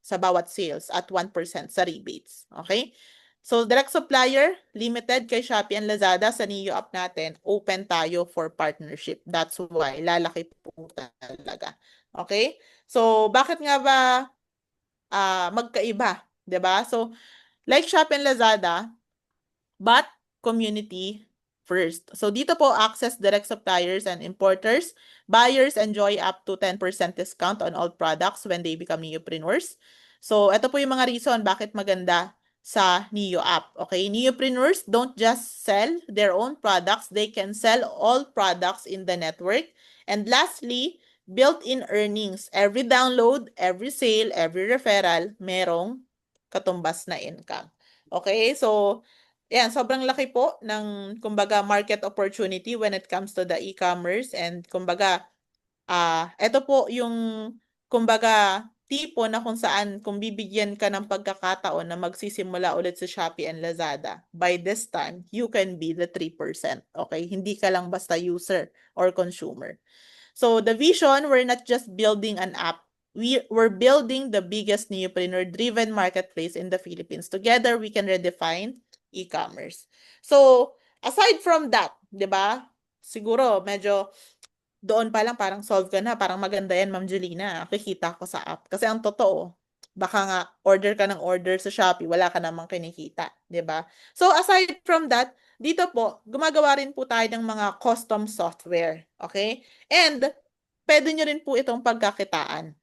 [SPEAKER 2] sa bawat sales at 1% sa rebates. Okay? So, direct supplier, limited kay Shopee and Lazada sa Neo app natin, open tayo for partnership. That's why, lalaki po talaga. Okay? So, bakit nga ba magkaiba? 'Di ba? So, like Shopee and Lazada, but community first. So dito po, access direct suppliers and importers. Buyers enjoy up to 10% discount on all products when they become neopreneurs. So ito po yung mga reason bakit maganda sa Neo app. Okay, neopreneurs don't just sell their own products, they can sell all products in the network. And lastly, built-in earnings. Every download, every sale, every referral, merong katumbas na income. Okay, so yan, sobrang laki po ng, kumbaga, market opportunity when it comes to the e-commerce. And kumbaga, ito po yung, kumbaga, tipo na kung saan kung bibigyan ka ng pagkakataon na magsisimula ulit sa Shopee and Lazada, by this time, you can be the 3%. Okay? Hindi ka lang basta user or consumer. So the vision, we're not just building an app. We're building the biggest neopreneur-driven marketplace in the Philippines. Together, we can redefine e-commerce. So, aside from that, 'di ba? Siguro medyo doon pa lang parang solve ka na, parang maganda yan, Ma'am Julina. Kikita ko sa app. Kasi ang totoo, baka nga order ka ng order sa Shopee, wala ka namang kinikita, 'di ba? So aside from that, dito po, gumagawa rin po tayo ng mga custom software, okay? And pwede nyo rin po itong pagkakitaan.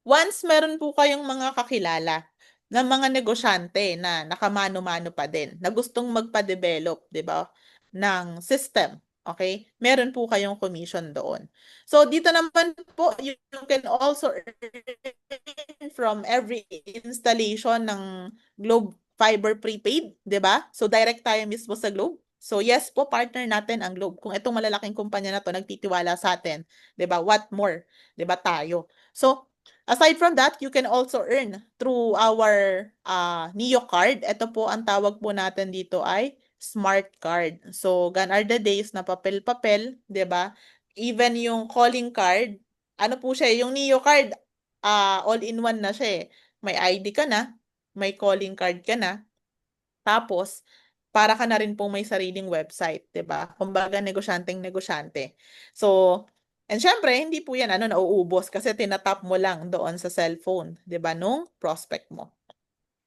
[SPEAKER 2] Once meron po kayong mga kakilala ng mga negosyante na nakamano-mano pa din, na gustong magpa-develop, 'di ba, ng system, okay? Meron po kayong commission doon. So dito naman po, you can also earn from every installation ng Globe fiber prepaid, 'di ba? So direct tayo mismo sa Globe. So yes po, partner natin ang Globe. Kung itong malalaking kumpanya na to nagtitiwala sa atin, 'di ba? What more, 'di ba tayo? So aside from that, you can also earn through our Neo card. Ito po ang tawag po natin dito ay smart card. So gone are the days na papel-papel, 'di ba? Even yung calling card, ano po siya, yung Neo card, all-in-one na siya eh. May ID ka na, may calling card ka na, tapos para ka na rin pong may sariling website, 'di ba? Kumbaga negosyanteng negosyante. So, and syempre, hindi po 'yan nauubos kasi tinatap mo lang doon sa cellphone, 'di ba, nung prospect mo.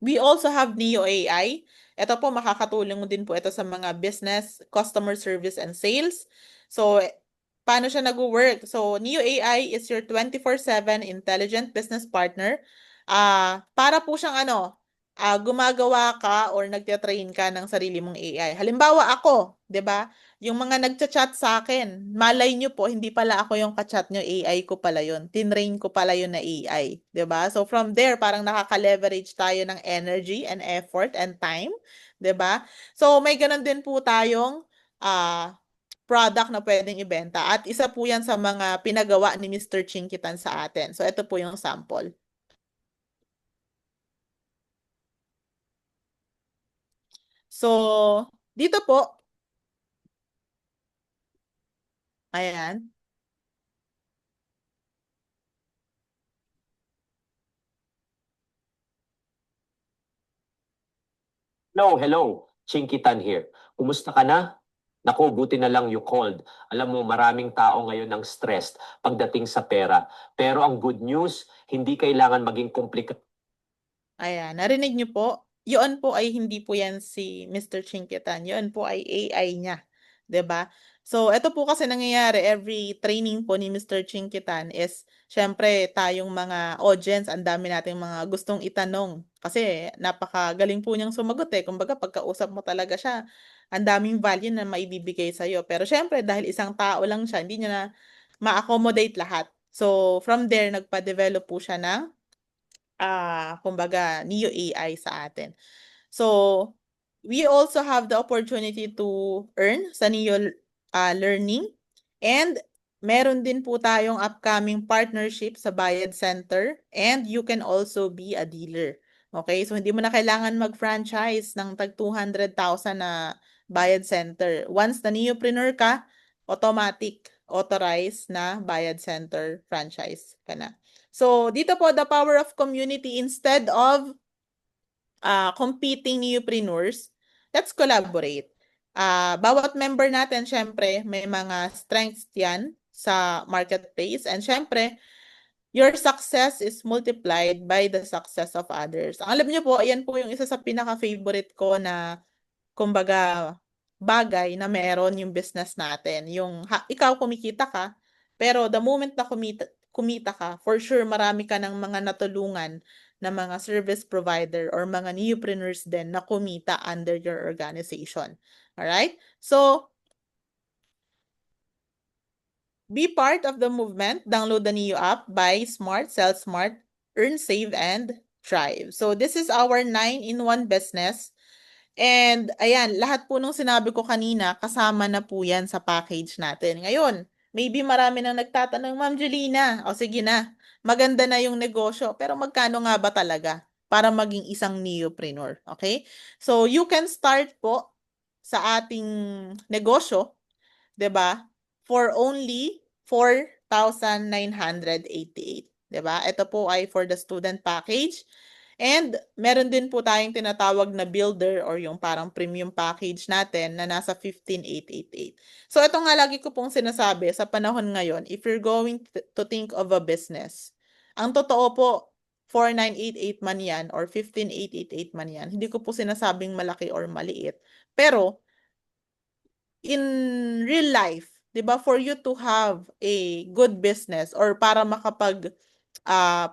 [SPEAKER 2] We also have Neo AI. Ito po, makakatulong din po ito sa mga business, customer service, and sales. So, paano siya nag-work? So, Neo AI is your 24/7 intelligent business partner. Para po siyang gumagawa ka or nagte-train ka ng sarili mong AI. Halimbawa ako, 'di ba? Yung mga nagcha-chat sa akin, malay nyo po, hindi pala ako yung ka-chat nyo, AI ko pala yun. Tinrain ko pala yun na AI. 'Di ba? So from there, parang nakaka-leverage tayo ng energy and effort and time. 'Di ba? So may ganun din po tayong product na pwedeng ibenta. At isa po yan sa mga pinagawa ni Mr. Chinkitan sa atin. So ito po yung sample. So, dito po, ayan.
[SPEAKER 3] Hello, hello. Chinkitan here. Kumusta ka na? Naku, buti na lang you called. Alam mo, maraming tao ngayon ang stressed pagdating sa pera. Pero ang good news, hindi kailangan maging komplikado.
[SPEAKER 2] Ayan, narinig niyo po? Yun po ay hindi po yan si Mr. Chinkitan. Yun po ay AI niya. 'Di ba? So, ito po kasi nangyayari every training po ni Mr. Chinkitan is syempre tayong mga audience, ang dami nating mga gustong itanong. Kasi napakagaling po niyang sumagot eh. Kumbaga, pagkausap mo talaga siya, ang daming value na maibibigay sa'yo. Pero syempre, dahil isang tao lang siya, hindi niya na ma-accommodate lahat. So, from there, nagpa-develop po siya ng kumbaga, Neo AI sa atin. So, we also have the opportunity to earn sa Neo Learning. And meron din po tayong upcoming partnership sa Bayad Center. And you can also be a dealer. Okay? So, hindi mo na kailangan mag-franchise ng tag 200,000 na Bayad Center. Once na Neopreneur ka, automatic, authorized na Bayad Center franchise ka na. So, dito po, the power of community, instead of competing newpreneurs, let's collaborate. Bawat member natin, syempre, may mga strengths yan sa marketplace. And syempre, your success is multiplied by the success of others. Alam niyo po, ayan po yung isa sa pinaka-favorite ko na, kumbaga, bagay na meron yung business natin. Yung ikaw kumikita ka, pero the moment na kumita ka, for sure marami ka ng mga natulungan na mga service provider or mga newpreneurs din na kumita under your organization. Alright? So, be part of the movement. Download the Neo app, buy smart, sell smart, earn, save, and thrive. So, this is our 9-in-1 business. And ayan, lahat po nung sinabi ko kanina, kasama na po yan sa package natin. Ngayon, maybe marami nang nagtatanong, Ma'am Julina, o sige na, maganda na yung negosyo, pero magkano nga ba talaga para maging isang neopreneur? Okay? So, you can start po sa ating negosyo, 'di ba? For only 4,988, 'di ba? Ito po ay for the student package. And meron din po tayong tinatawag na builder or yung parang premium package natin na nasa 15,888. So ito nga lagi ko pong sinasabi sa panahon ngayon, if you're going to think of a business, ang totoo po, 4,988 man yan or 15,888 man yan, hindi ko po sinasabing malaki or maliit. Pero in real life, 'di ba, for you to have a good business or para makapag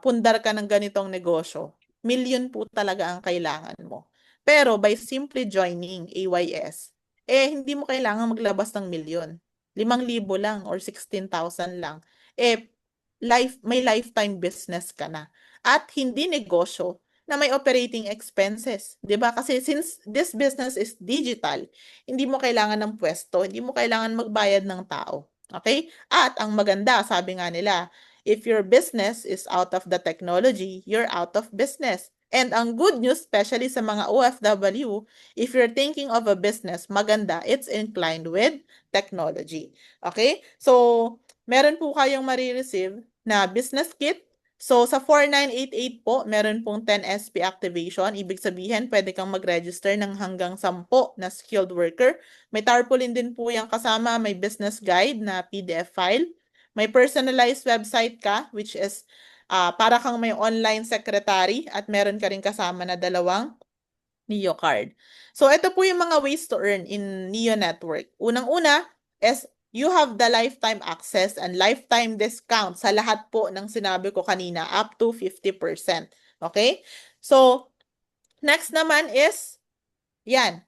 [SPEAKER 2] pundar ka ng ganitong negosyo, million po talaga ang kailangan mo. Pero by simply joining AYS, hindi mo kailangan maglabas ng milyon. 5,000 lang or 16,000 lang. May lifetime business ka na. At hindi negosyo, na may operating expenses. 'Di ba? Kasi since this business is digital, hindi mo kailangan ng pwesto, hindi mo kailangan magbayad ng tao. Okay? At ang maganda, sabi nga nila, if your business is out of the technology, you're out of business. And ang good news, especially sa mga OFW, if you're thinking of a business, maganda, it's inclined with technology. Okay? So, meron po kayong marireceive na business kit. So, sa 4988 po, meron pong 10 SP activation. Ibig sabihin, pwede kang mag-register ng hanggang 10 na skilled worker. May tarpaulin din po yung kasama, may business guide na PDF file. May personalized website ka, which is para kang may online secretary at meron ka rin kasama na 2 Neo card. So, ito po yung mga ways to earn in Neo Network. Unang-una is you have the lifetime access and lifetime discount sa lahat po ng sinabi ko kanina, up to 50%. Okay? So, next naman is, yan.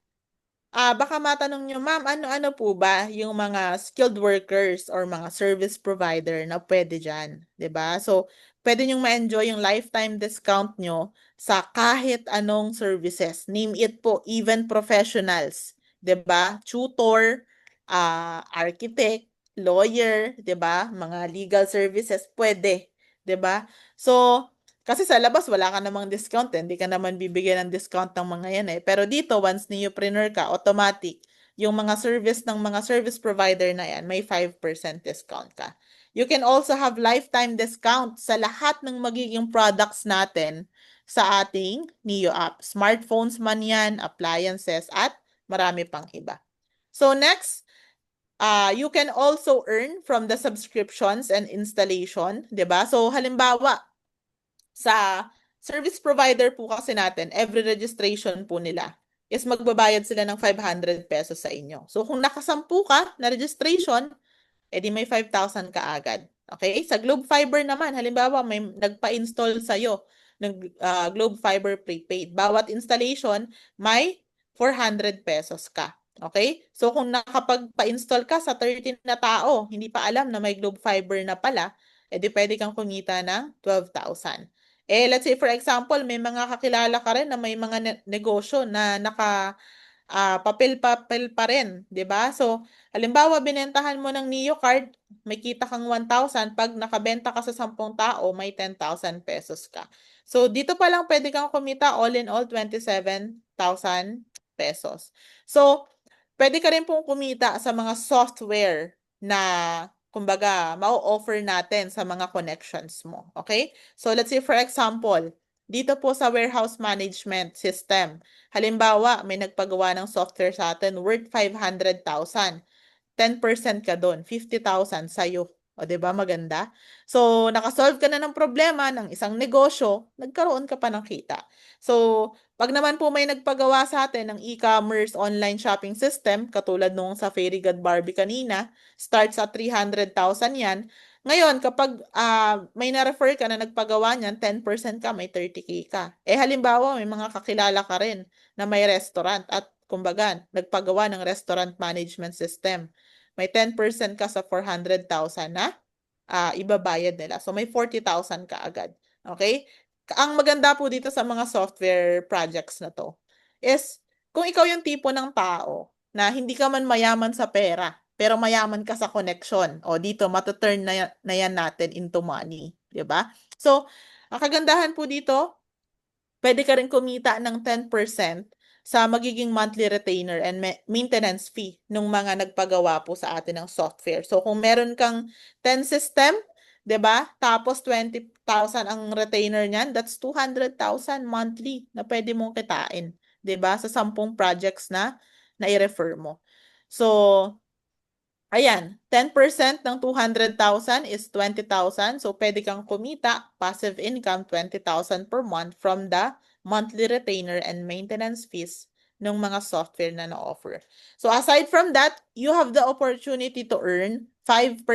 [SPEAKER 2] Baka matanong nyo, ma'am, ano-ano po ba yung mga skilled workers or mga service provider na pwede dyan? 'Di ba? So, pwede nyong ma-enjoy yung lifetime discount nyo sa kahit anong services. Name it po, even professionals. 'Di ba? Tutor, architect, lawyer, 'di ba? Mga legal services, pwede. 'Di ba? So, kasi sa labas, wala ka namang discount, hindi ka naman bibigyan ng discount ng mga yan eh. Pero dito, once neopreneur ka, automatic, yung mga service provider na yan, may 5% discount ka. You can also have lifetime discount sa lahat ng magiging products natin sa ating Neo app. Smartphones man yan, appliances, at marami pang iba. So next, you can also earn from the subscriptions and installation, 'di ba? So halimbawa, sa service provider po kasi natin, every registration po nila is magbabayad sila ng 500 pesos sa inyo. So kung nakasampu ka na registration, edi may 5,000 ka agad. Okay? Sa Globe Fiber naman, halimbawa may nagpa-install sa'yo ng Globe Fiber prepaid. Bawat installation, may 400 pesos ka. Okay? So kung nakapagpa-install ka sa 13 na tao, hindi pa alam na may Globe Fiber na pala, edi pwede kang kumita ng 12,000. Let's say for example, may mga kakilala ka rin na may mga negosyo na papel-papel pa rin, 'di ba? So, halimbawa binentahan mo ng Neo card, may kita kang 1,000, pag nakabenta ka sa 10 tao, may 10,000 pesos ka. So, dito pa lang pwede kang kumita all in all 27,000 pesos. So, pwede ka rin pong kumita sa mga software na kumbaga, mau-offer natin sa mga connections mo. Okay? So, let's say for example, dito po sa warehouse management system, halimbawa, may nagpagawa ng software sa atin worth 500,000. 10% ka doon, 50,000 sa'yo. O, 'di ba maganda? So, nakasolve ka na ng problema ng isang negosyo, nagkaroon ka pa ng kita. So, pag naman po may nagpagawa sa atin ng e-commerce online shopping system, katulad nung sa Fairy God Barbie kanina, starts at 300,000 yan. Ngayon, kapag may na-refer ka na nagpagawa niyan, 10% ka, may 30K ka. Halimbawa, may mga kakilala ka rin na may restaurant at kumbaga, nagpagawa ng restaurant management system. May 10% ka sa 400,000 na ibabayad nila. So, may 40,000 ka agad. Okay? Ang maganda po dito sa mga software projects na to is kung ikaw yung tipo ng tao na hindi ka man mayaman sa pera, pero mayaman ka sa connection, o dito, matuturn na yan natin into money. Diba? So, ang kagandahan po dito, pwede ka rin kumita ng 10% sa magiging monthly retainer and maintenance fee ng mga nagpagawa po sa atin ng software. So, kung meron kang 10 system, 'di ba? Tapos 20,000 ang retainer niyan, that's 200,000 monthly na pwede mong kitain, 'di ba? Sa 10 projects na i-refer mo. So, ayan, 10% ng 200,000 is 20,000. So, pwede kang kumita, passive income, 20,000 per month from the monthly retainer and maintenance fees ng mga software na na-offer. So, aside from that, you have the opportunity to earn 5%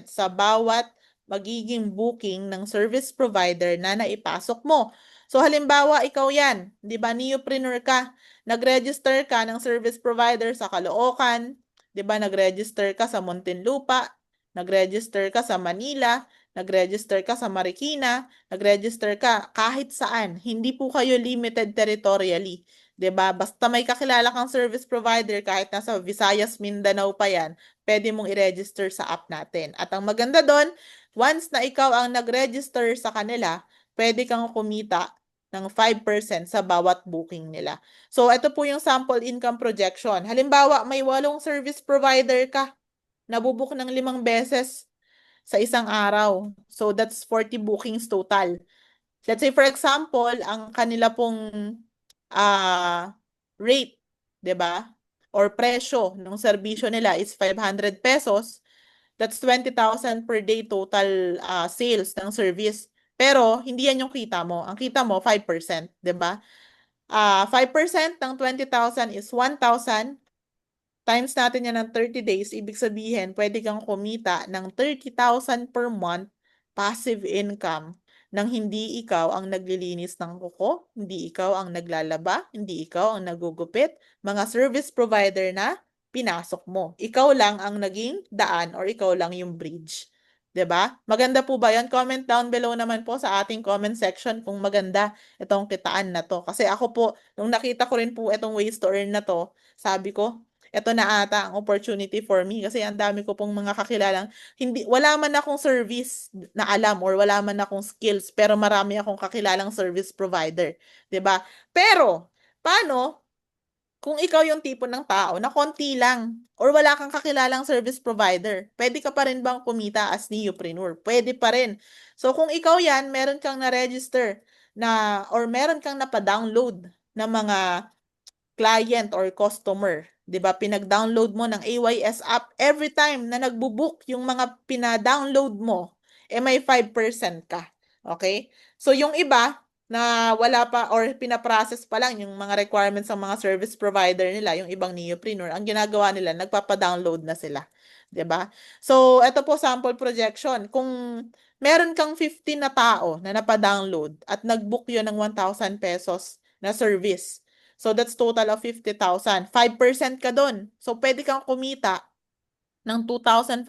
[SPEAKER 2] sa bawat magiging booking ng service provider na naipasok mo. So, halimbawa, ikaw yan, di ba, neopreneur ka, nag-register ka ng service provider sa Caloocan, 'di ba, nag-register ka sa Muntinlupa, nag-register ka sa Manila, nag-register ka sa Marikina, nag-register ka kahit saan. Hindi po kayo limited territorially. 'Di ba? Basta may kakilala kang service provider kahit nasa Visayas, Mindanao pa yan, pwede mong i-register sa app natin. At ang maganda doon, once na ikaw ang nag-register sa kanila, pwede kang kumita ng 5% sa bawat booking nila. So, ito po yung sample income projection. Halimbawa, may 8 service provider ka, nabubook ng 5 beses sa isang araw. So, that's 40 bookings total. Let's say, for example, ang kanila pong rate, 'di ba? Or presyo ng serbisyo nila is 500 pesos. That's 20,000 per day total sales ng service. Pero, hindi yan yung kita mo. Ang kita mo, 5%, 'di ba? 5% ng 20,000 is 1,000. Times natin yan ng 30 days, ibig sabihin, pwede kang kumita ng 30,000 per month passive income nang hindi ikaw ang naglilinis ng kuko, hindi ikaw ang naglalaba, hindi ikaw ang nagugupit, mga service provider na pinasok mo. Ikaw lang ang naging daan or ikaw lang yung bridge. 'Di ba? Maganda po ba 'yan? Comment down below naman po sa ating comment section kung maganda itong kitaan na to. Kasi ako po, nung nakita ko rin po itong ways to earn na to, sabi ko, eto na ata ang opportunity for me kasi ang dami ko pong mga kakilalang wala man akong service na alam or wala man akong skills pero marami akong kakilalang service provider, 'di ba? Pero paano kung ikaw yung tipo ng tao na konti lang or wala kang kakilalang service provider? Pwede ka pa rin bang kumita as neopreneur? Pwede pa rin. So kung ikaw yan, meron kang na-register na or meron kang napa-download na mga client or customer, 'di ba? Pinag-download mo ng AYS app, every time na nagbo-book yung mga pina-download mo, may 5% ka. Okay? So yung iba na wala pa or pina-process pa lang yung mga requirements ng mga service provider nila, yung ibang neopreneur, ang ginagawa nila, nagpapa-download na sila. 'Di ba? So, ito po sample projection. Kung meron kang 15 na tao na napa-download at nag-book yun ng 1,000 pesos na service, so that's total of 50,000. 5% ka doon. So pwede kang kumita ng 2,500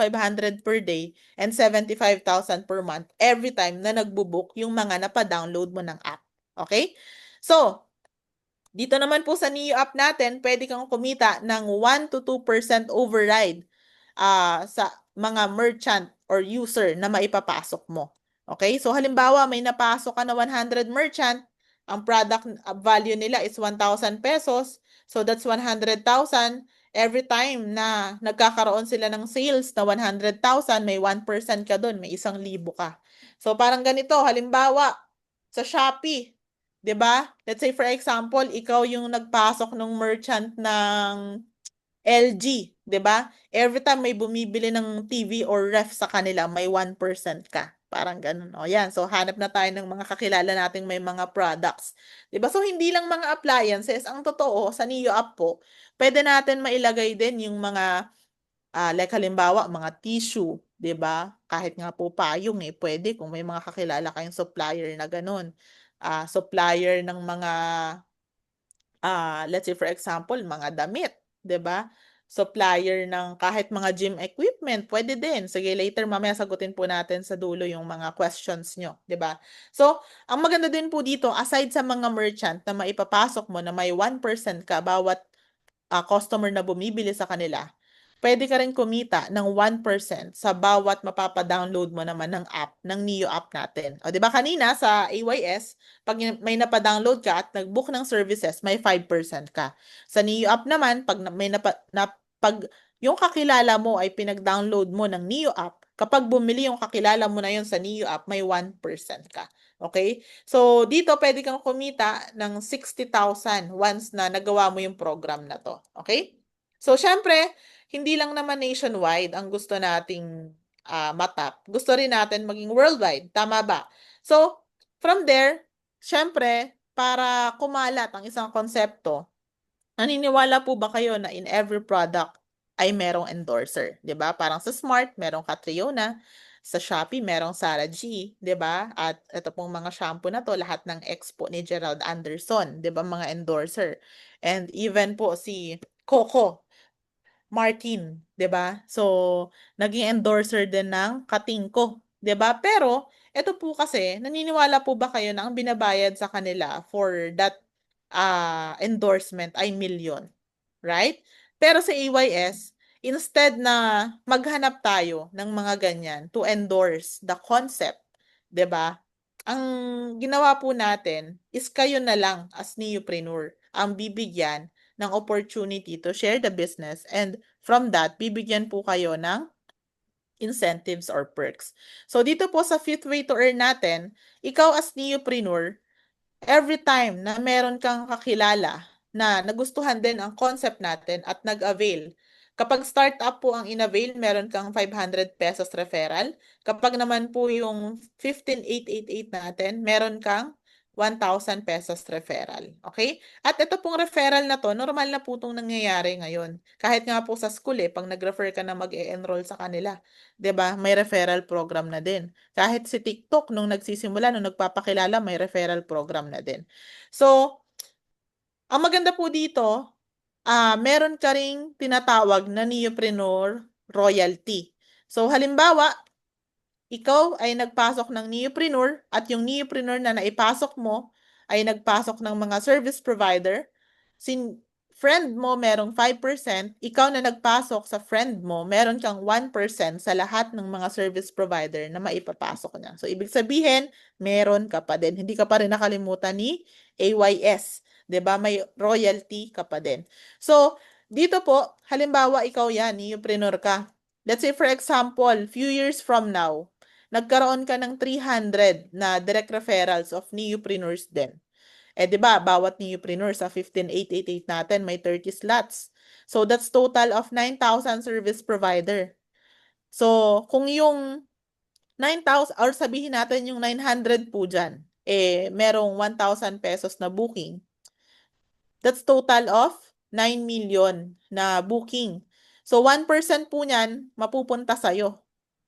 [SPEAKER 2] per day and 75,000 per month every time na nagbo-book yung mga napa-download mo ng app. Okay? So, dito naman po sa Neo app natin, pwede kang kumita ng 1 to 2% override sa mga merchant or user na maipapasok mo. Okay? So halimbawa, may napasok ka na 100 merchant, ang product value nila is 1,000 pesos. So that's 100,000. Every time na nagkakaroon sila ng sales na 100,000, may 1% ka doon, may 1,000 ka. So parang ganito, halimbawa, sa Shopee, 'di ba? Let's say for example, ikaw yung nagpasok ng merchant ng LG, 'di ba? Every time may bumibili ng TV or ref sa kanila, may 1% ka. Parang ganun. O yan. So, hanap na tayo ng mga kakilala nating may mga products. 'Di ba? So, hindi lang mga appliances. Ang totoo, sa Neo app po, pwede natin mailagay din yung mga, like halimbawa, mga tissue. 'Di ba? Kahit nga po payong pwede kung may mga kakilala kayong supplier na ganun. Supplier ng mga let's say for example, mga damit, 'di ba? Supplier ng kahit mga gym equipment, pwede din. Sige, later mamaya sagutin po natin sa dulo yung mga questions nyo, 'di ba? So, ang maganda din po dito, aside sa mga merchant na maipapasok mo na may 1% ka bawat customer na bumibili sa kanila, pwede ka rin kumita ng 1% sa bawat mapapa-download mo naman ng app, ng Neo app natin. O, di ba kanina sa AYS, pag may napa-download ka at nag-book ng services, may 5% ka. Sa Neo app naman, pag pag yung kakilala mo ay pinag-download mo ng Neo app, kapag bumili yung kakilala mo na yun sa Neo app, may 1% ka. Okay? So, dito pwede kang kumita ng 60,000 once na nagawa mo yung program na to. Okay? So, syempre, hindi lang naman nationwide ang gusto nating matap. Gusto rin natin maging worldwide. Tama ba? So, from there, syempre, para kumalat ang isang konsepto, naniniwala po ba kayo na in every product ay merong endorser? 'Di ba? Parang sa Smart, merong Catriona. Sa Shopee, merong Sarah G. 'Di ba? At ito pong mga shampoo na to, lahat ng expo ni Gerald Anderson. 'Di ba? Mga endorser. And even po si Coco Martin, 'di ba? So, naging endorser din ng Katingko, 'Di ba? Pero, ito po kasi, naniniwala po ba kayo na ang binabayad sa kanila for that endorsement ay milyon? Right? Pero sa AYS, instead na maghanap tayo ng mga ganyan to endorse the concept, 'di ba? Ang ginawa po natin is kayo na lang as neopreneur ang bibigyan ng opportunity to share the business, and from that, bibigyan po kayo ng incentives or perks. So dito po sa fifth way to earn natin, ikaw as neopreneur, every time na meron kang kakilala na nagustuhan din ang concept natin at nag-avail, kapag startup po ang in-avail, meron kang 500 pesos referral. Kapag naman po yung 15,888 natin, meron kang 1,000 pesos referral. Okay? At ito pong referral na to, normal na po itong nangyayari ngayon. Kahit nga po sa school pag nag-refer ka na mag-e-enroll sa kanila, 'di ba? May referral program na din. Kahit si TikTok nung nagsisimula, nung nagpapakilala, may referral program na din. So, ang maganda po dito, meron ka ring tinatawag na neopreneur royalty. So, halimbawa, ikaw ay nagpasok ng neopreneur at yung neopreneur na naipasok mo ay nagpasok ng mga service provider. Sin friend mo merong 5%, ikaw na nagpasok sa friend mo, meron kang 1% sa lahat ng mga service provider na maipapasok niya. So, ibig sabihin, meron ka pa din. Hindi ka pa rin nakalimutan ni AYS. 'Di ba? May royalty ka pa din. So, dito po, halimbawa, ikaw yan, neopreneur ka. Let's say, for example, few years from now, nagkaroon ka ng 300 na direct referrals of neopreneurs din. 'Di ba, bawat neopreneur sa 15,888 natin may 30 slots. So, that's total of 9,000 service provider. So, kung yung 9,000, or sabihin natin yung 900 po dyan, merong 1,000 pesos na booking. That's total of 9 million na booking. So, 1% po niyan, mapupunta sa'yo.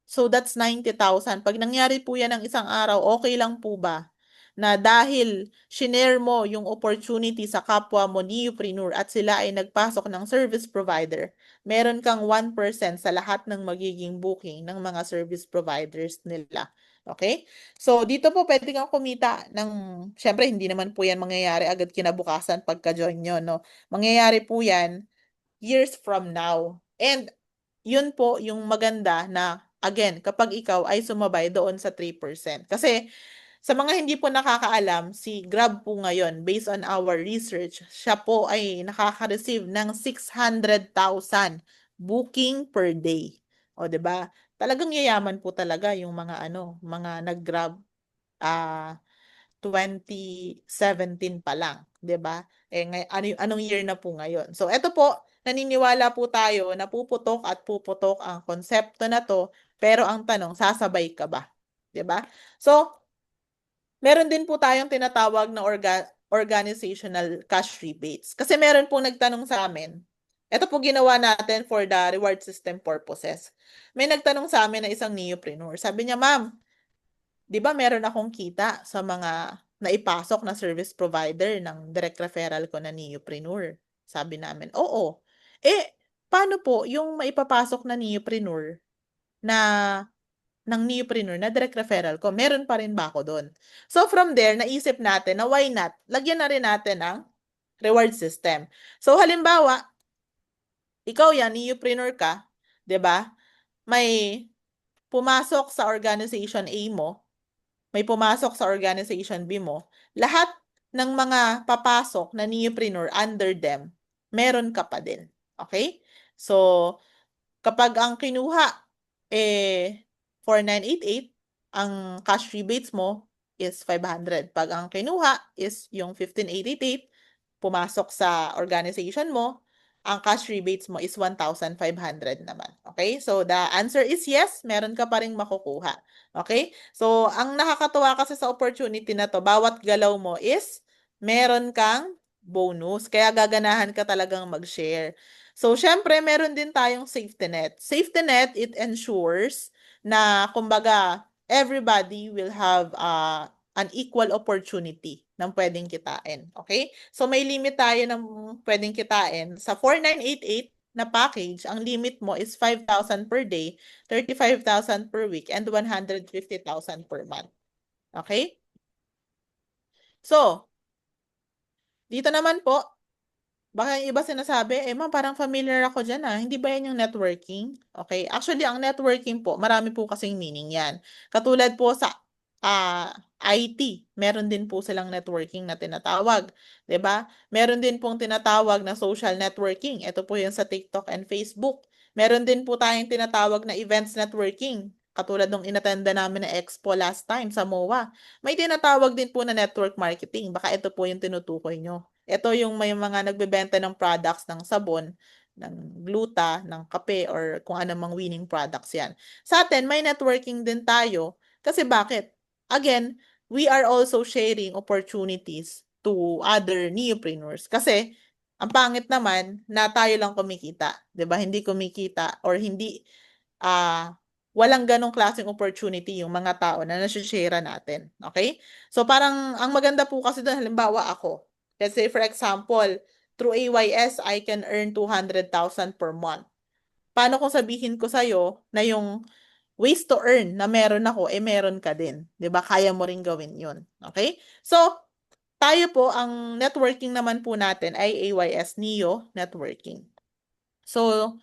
[SPEAKER 2] So, that's 90,000. Pag nangyari po yan ng isang araw, okay lang po ba na dahil shinare mo yung opportunity sa kapwa mo neopreneur at sila ay nagpasok ng service provider, meron kang 1% sa lahat ng magiging booking ng mga service providers nila. Okay? So, dito po pwede kang kumita ng, syempre, hindi naman po yan mangyayari agad kinabukasan pagka-join nyo, no? Mangyayari po yan years from now. And yun po yung maganda na, again, kapag ikaw ay sumabay doon sa 3%. Kasi sa mga hindi po nakakaalam, si Grab po ngayon, based on our research, siya po ay nakaka-receive ng 600,000 booking per day. O, 'di ba? Talagang yayaman po talaga yung mga nag-Grab 2017 pa lang, 'di ba? Anong year na po ngayon? So, eto po, naniniwala po tayo na puputok at puputok ang konsepto na to, pero ang tanong, sasabay ka ba? 'Di ba? So, meron din po tayong tinatawag na organizational cash rebates. Kasi meron pong nagtanong sa amin, ito po ginawa natin for the reward system purposes. May nagtanong sa amin na isang neopreneur. Sabi niya, ma'am, di ba meron akong kita sa mga naipasok na service provider ng direct referral ko na neopreneur? Sabi namin, oo. Paano po yung maipapasok na neopreneur na ng neopreneur na direct referral ko? Meron pa rin ba ako doon? So from there, naisip natin na why not? Lagyan na rin natin ang reward system. So halimbawa, ikaw yan, neopreneur ka, 'di ba? May pumasok sa organization A mo, may pumasok sa organization B mo, lahat ng mga papasok na neopreneur under them, meron ka pa din. Okay? So, kapag ang kinuha 4,988, ang cash rebates mo is 500. Pag ang kinuha is yung 15,888, pumasok sa organization mo, ang cash rebates mo is 1,500 naman. Okay? So, the answer is yes, meron ka pa rin makukuha. Okay? So, ang nakakatuwa kasi sa opportunity na to, bawat galaw mo is meron kang bonus. Kaya gaganahan ka talagang mag-share. So, syempre, meron din tayong safety net. Safety net, it ensures na, kumbaga, everybody will have an equal opportunity ng pwedeng kitain. Okay? So, may limit tayo ng pwedeng kitain. Sa 4,988, na package, ang limit mo is 5,000 per day, 35,000 per week, and 150,000 per month. Okay? So, dito naman po, baka yung iba sinasabi, ma'am, parang familiar ako dyan Hindi ba yan yung networking? Okay. Actually, ang networking po, marami po kasing meaning yan. Katulad po sa IT, meron din po silang networking na tinatawag. 'Di ba? Meron din pong tinatawag na social networking. Ito po yung sa TikTok and Facebook. Meron din po tayong tinatawag na events networking. Katulad nung inattenda namin na expo last time sa MOA. May tinatawag din po na network marketing. Baka ito po yung tinutukoy nyo. Ito yung may mga nagbebenta ng products ng sabon, ng gluta, ng kape, or kung anong winning products yan. Sa atin, may networking din tayo. Kasi bakit? Again, we are also sharing opportunities to other neopreneurs. Kasi, ang pangit naman na tayo lang kumikita. 'Di ba? Hindi kumikita or hindi walang ganong klaseng opportunity yung mga tao na nasi-share natin. Okay? So parang ang maganda po kasi doon, halimbawa ako. Let's say for example, through AYS, I can earn 200,000 per month. Paano kung sabihin ko sa'yo na yung ways to earn na meron ako, meron ka din. 'Di ba? Kaya mo rin gawin yun. Okay? So, tayo po, ang networking naman po natin ay AYS Neo Networking. So,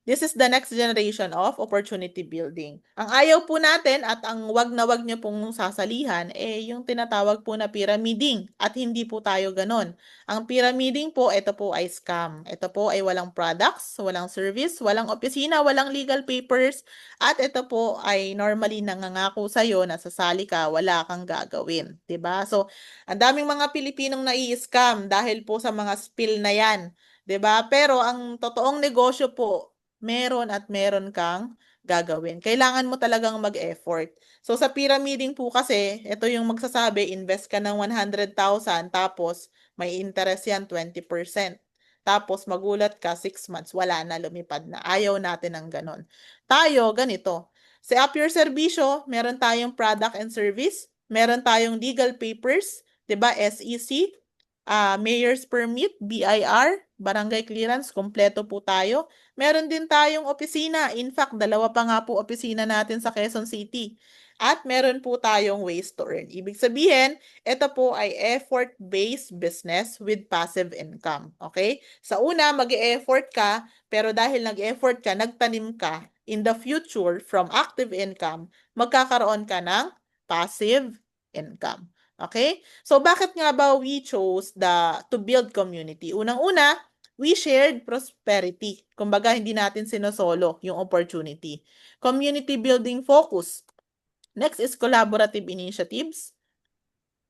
[SPEAKER 2] this is the next generation of opportunity building. Ang ayaw po natin at ang wag na wag niyo pong sasalihan, yung tinatawag po na pyramiding. At hindi po tayo ganon. Ang pyramiding po, ito po ay scam. Ito po ay walang products, walang service, walang opisina, walang legal papers. At ito po ay normally nangangako sa'yo na sasali ka, wala kang gagawin. 'Di ba? So, ang daming mga Pilipinong nai-scam dahil po sa mga spill na yan. 'Di ba? Pero ang totoong negosyo po, meron at meron kang gagawin. Kailangan mo talagang mag-effort. So sa pyramiding po kasi, ito yung magsasabi, invest ka ng 100,000 tapos may interest yan 20%. Tapos magulat ka 6 months, wala na, lumipad na. Ayaw natin ng ganon. Tayo, ganito. Sa Up Your Serbisyo, meron tayong product and service, meron tayong legal papers, 'di ba? SEC, mayor's permit, BIR, barangay clearance, kompleto po tayo. Meron din tayong opisina. In fact, dalawa pa nga po opisina natin sa Quezon City. At meron po tayong ways to earn. Ibig sabihin, ito po ay effort-based business with passive income. Okay? Sa una, mag-e-effort ka, pero dahil nag-effort ka, nagtanim ka, in the future, from active income, magkakaroon ka ng passive income. Okay? So, bakit nga ba we chose to build community? Unang-una, we shared prosperity. Kumbaga, hindi natin sinosolo yung opportunity. Community building focus. Next is collaborative initiatives,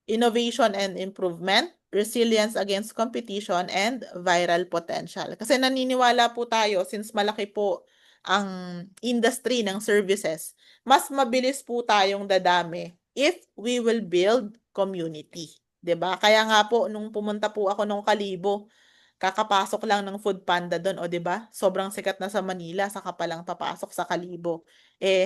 [SPEAKER 2] innovation and improvement, resilience against competition, and viral potential. Kasi naniniwala po tayo, since malaki po ang industry ng services, mas mabilis po tayong dadami if we will build community. 'Di ba? Kaya nga po, nung pumunta po ako nung Kalibo, kakapasok lang ng Food Panda doon, o 'di ba? Sobrang sikat na sa Manila, saka pa lang papasok sa Kalibo.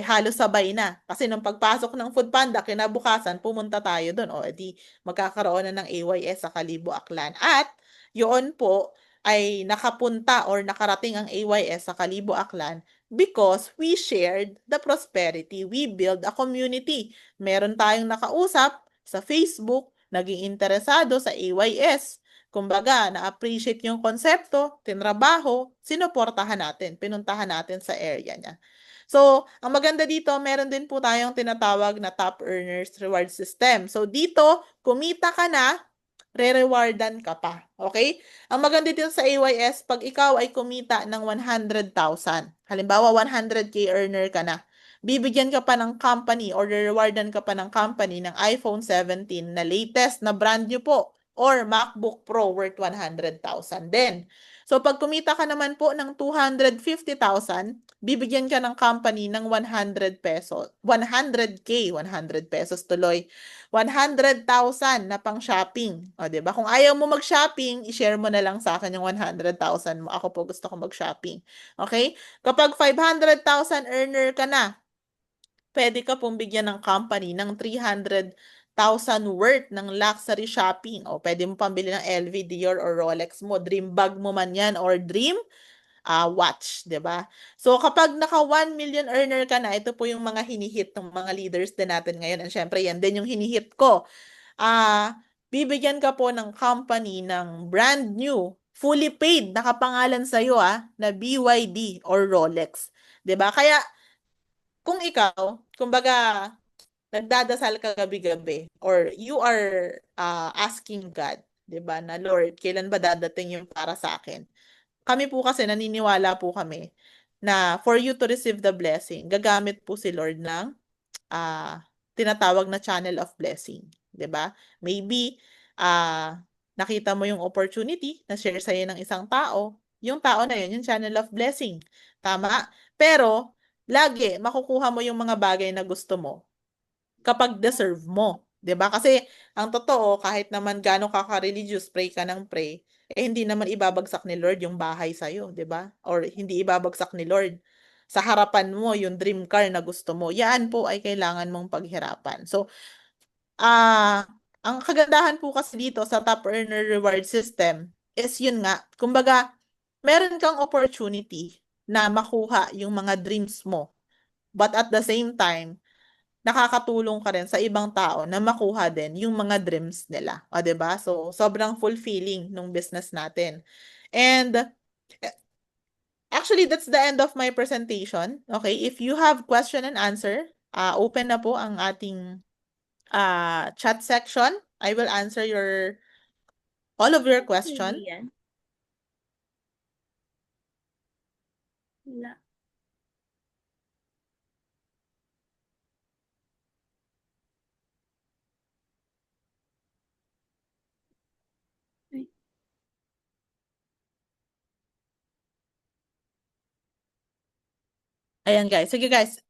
[SPEAKER 2] Halos sabay na. Kasi nung pagpasok ng Food Panda, kinabukasan, pumunta tayo doon. O, edi magkakaroon na ng AYS sa Kalibo, Aklan. At yun po ay nakapunta or nakarating ang AYS sa Kalibo, Aklan because we shared the prosperity. We build a community. Meron tayong nakausap sa Facebook, naging interesado sa AYS. Kumbaga, na-appreciate yung konsepto, tinrabaho, sinuportahan natin, pinuntahan natin sa area niya. So, ang maganda dito, meron din po tayong tinatawag na top earners reward system. So, dito, kumita ka na, re-rewardan ka pa. Okay? Ang maganda dito sa AYS, pag ikaw ay kumita ng 100,000, halimbawa 100K earner ka na, bibigyan ka pa ng company or rewardan ka pa ng company ng iPhone 17 na latest na brand new po or MacBook Pro worth 100,000 din. So pag kumita ka naman po ng 250,000, bibigyan ka ng company ng 100 pesos. 100K, 100 pesos tuloy. 100,000 na pang shopping. O, 'di ba? Kung ayaw mo mag-shopping, i-share mo na lang sa akin yung 100,000 mo. Ako po gusto ko mag-shopping. Okay? Kapag 500,000 earner ka na, pwede ka pong bigyan ng company ng 300,000 worth ng luxury shopping. O pwede mo pambili ng LV, Dior, or Rolex mo. Dream bag mo man yan or dream watch, 'di ba? So kapag naka 1 million earner ka na, ito po yung mga hinihit ng mga leaders din natin ngayon. And syempre, yan din yung hinihit ko. Bibigyan ka po ng company ng brand new, fully paid, nakapangalan sa'yo na BYD or Rolex. 'Di ba? Kaya kung ikaw, kumbaga, nagdadasal ka gabi-gabi or you are asking God, 'di ba, na Lord, kailan ba dadating yung para sa akin? Kami po kasi naniniwala po kami na for you to receive the blessing, gagamit po si Lord ng tinatawag na channel of blessing, 'di ba? Maybe nakita mo yung opportunity na share sa'yo ng isang tao, yung tao na yun, yung channel of blessing. Tama? Pero lagi makukuha mo yung mga bagay na gusto mo kapag deserve mo. 'Di ba? Kasi ang totoo, kahit naman gaano ka-religious, pray ka ng pray, hindi naman ibabagsak ni Lord yung bahay sa'yo, 'di ba? Or hindi ibabagsak ni Lord sa harapan mo yung dream car na gusto mo. Yan po ay kailangan mong paghirapan. So, ang kagandahan po kasi dito sa top earner reward system is yun nga, kumbaga, meron kang opportunity na makuha yung mga dreams mo. But at the same time, nakakatulong ka rin sa ibang tao na makuha din yung mga dreams nila. O, 'di ba? So, sobrang fulfilling nung business natin. And actually, that's the end of my presentation. Okay, if you have question and answer, open na po ang ating chat section. I will answer all of your question.
[SPEAKER 1] Hindi yan. Wala.
[SPEAKER 2] Ayan guys. Sige guys,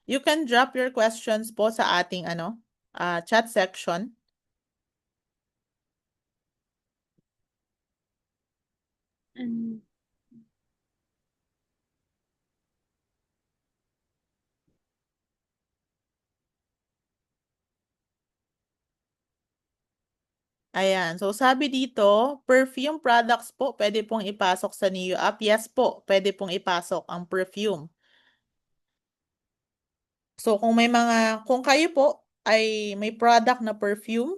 [SPEAKER 2] you can drop your questions po sa ating chat section. Ayan. So, sabi dito, perfume products po, pwede pong ipasok sa Neo app. Yes po, pwede pong ipasok ang perfume. So, kung kayo po ay may product na perfume,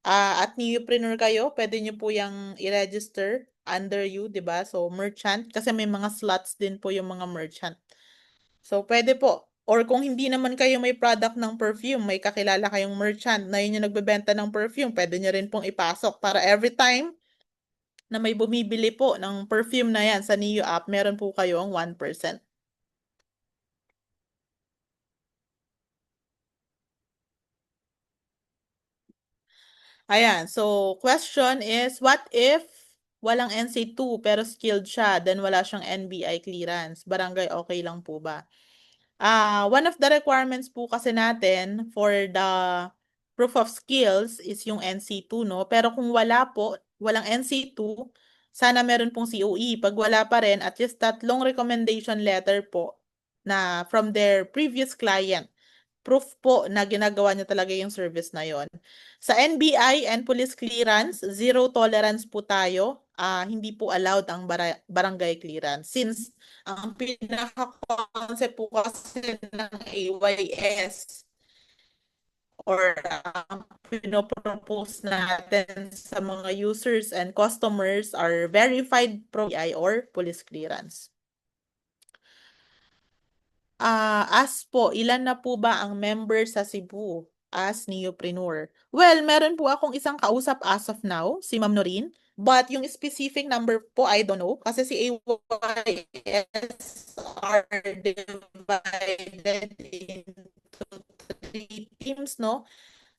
[SPEAKER 2] at neopreneur kayo, pwede nyo po yung i-register under you, di ba? So, merchant, kasi may mga slots din po yung mga merchant. So, pwede po. Or kung hindi naman kayo may product ng perfume, may kakilala kayong merchant na yun yung nagbebenta ng perfume, pwede nyo rin pong ipasok para every time na may bumibili po ng perfume na yan sa Neo app, meron po kayo ang 1%. Ayan, so question is, what if walang NC2 pero skilled siya, then wala siyang NBI clearance? Barangay okay lang po ba? One of the requirements po kasi natin for the proof of skills is yung NC2, no? Pero kung wala po, walang NC2, sana meron pong COE. Pag wala pa rin, at least 3 recommendation letter po na from their previous client. Proof po na ginagawa niya talaga yung service na yon. Sa NBI and police clearance, zero tolerance po tayo. Hindi po allowed ang barangay clearance. Since ang pinaka-concept po kasi ng AYS or pinopropose natin sa mga users and customers are verified from NBI or police clearance. As po, ilan na po ba ang member sa Cebu as neopreneur? Well, meron po akong isang kausap as of now, si Ma'am Norin. But yung specific number po, I don't know. Kasi si AYS are divided into 3 teams, no?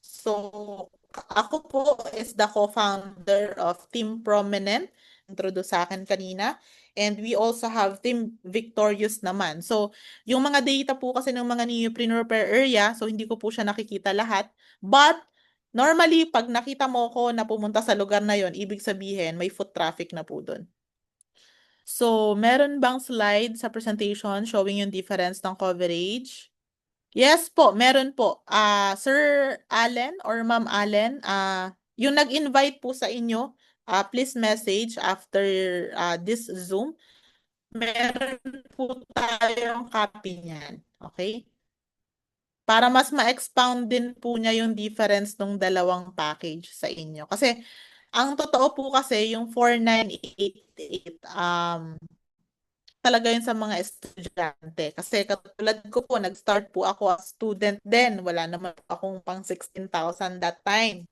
[SPEAKER 2] So, ako po is the co-founder of Team Prominent. Introduce sa akin kanina. And we also have Team Victorious naman. So, yung mga data po kasi ng mga neopreneur per area, so hindi ko po siya nakikita lahat. But, normally, pag nakita mo ko na pumunta sa lugar na yon, ibig sabihin, may foot traffic na po doon. So, meron bang slide sa presentation showing yung difference ng coverage? Yes po, meron po. Sir Allen or Ma'am Allen, yung nag-invite po sa inyo, please message after this Zoom meron po tayong copy niyan. Okay? Para mas ma-expound din po niya yung difference ng dalawang package sa inyo. Kasi, ang totoo po kasi, yung 4988, talaga yun sa mga estudyante. Kasi katulad ko po, nag-start po ako as student din. Wala naman akong pang 16,000 that time.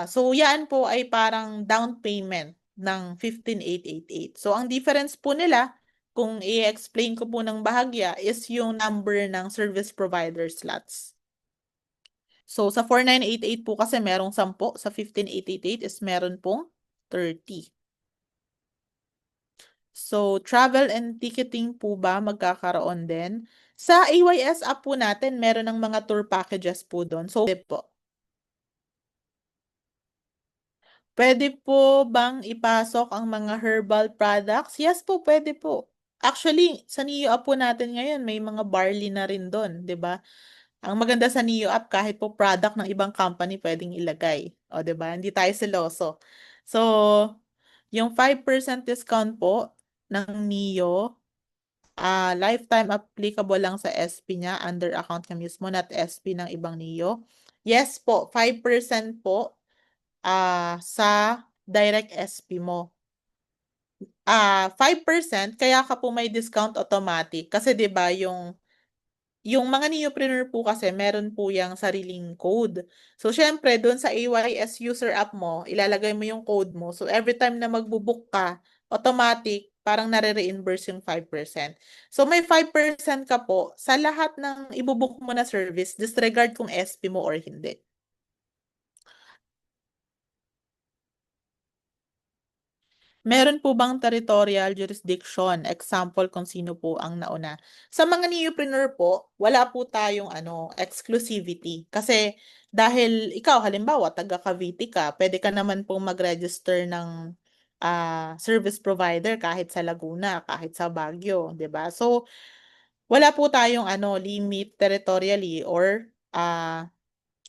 [SPEAKER 2] So yan po ay parang down payment ng 15,888. So ang difference po nila, kung i-explain ko po ng bahagya, is yung number ng service provider slots. So sa 4988 po kasi merong 10, sa 15,888 is meron pong 30. So, travel and ticketing po ba magkakaroon din? Sa AYS app po natin, meron ng mga tour packages po doon. So, pwede po bang ipasok ang mga herbal products? Yes po, pwede po. Actually, sa Neo app po natin ngayon, may mga barley na rin doon, 'di ba? Ang maganda sa Neo app, kahit po product ng ibang company pwedeng ilagay. O, 'di ba? Hindi tayo seloso. So, yung 5% discount po ng Neo, lifetime applicable lang sa SP niya, under account niya mismo, not SP ng ibang Neo. Yes po, 5% po sa direct SP mo. 5% kaya ka po may discount automatic kasi 'di ba yung mga neopreneur po kasi meron po yung sariling code. So syempre doon sa AYS user app mo, ilalagay mo yung code mo. So every time na magbo-book ka, automatic parang nare-reimburse yung 5%. So may 5% ka po sa lahat ng ibo-book mo na service, disregard kung SP mo or hindi. Meron po bang territorial jurisdiction? Example kung sino po ang nauna. Sa mga neopreneur po, wala po tayong exclusivity. Kasi dahil ikaw, halimbawa, taga Cavite ka, pwede ka naman pong mag-register ng service provider kahit sa Laguna, kahit sa Baguio, 'di ba? So, wala po tayong limit territorially or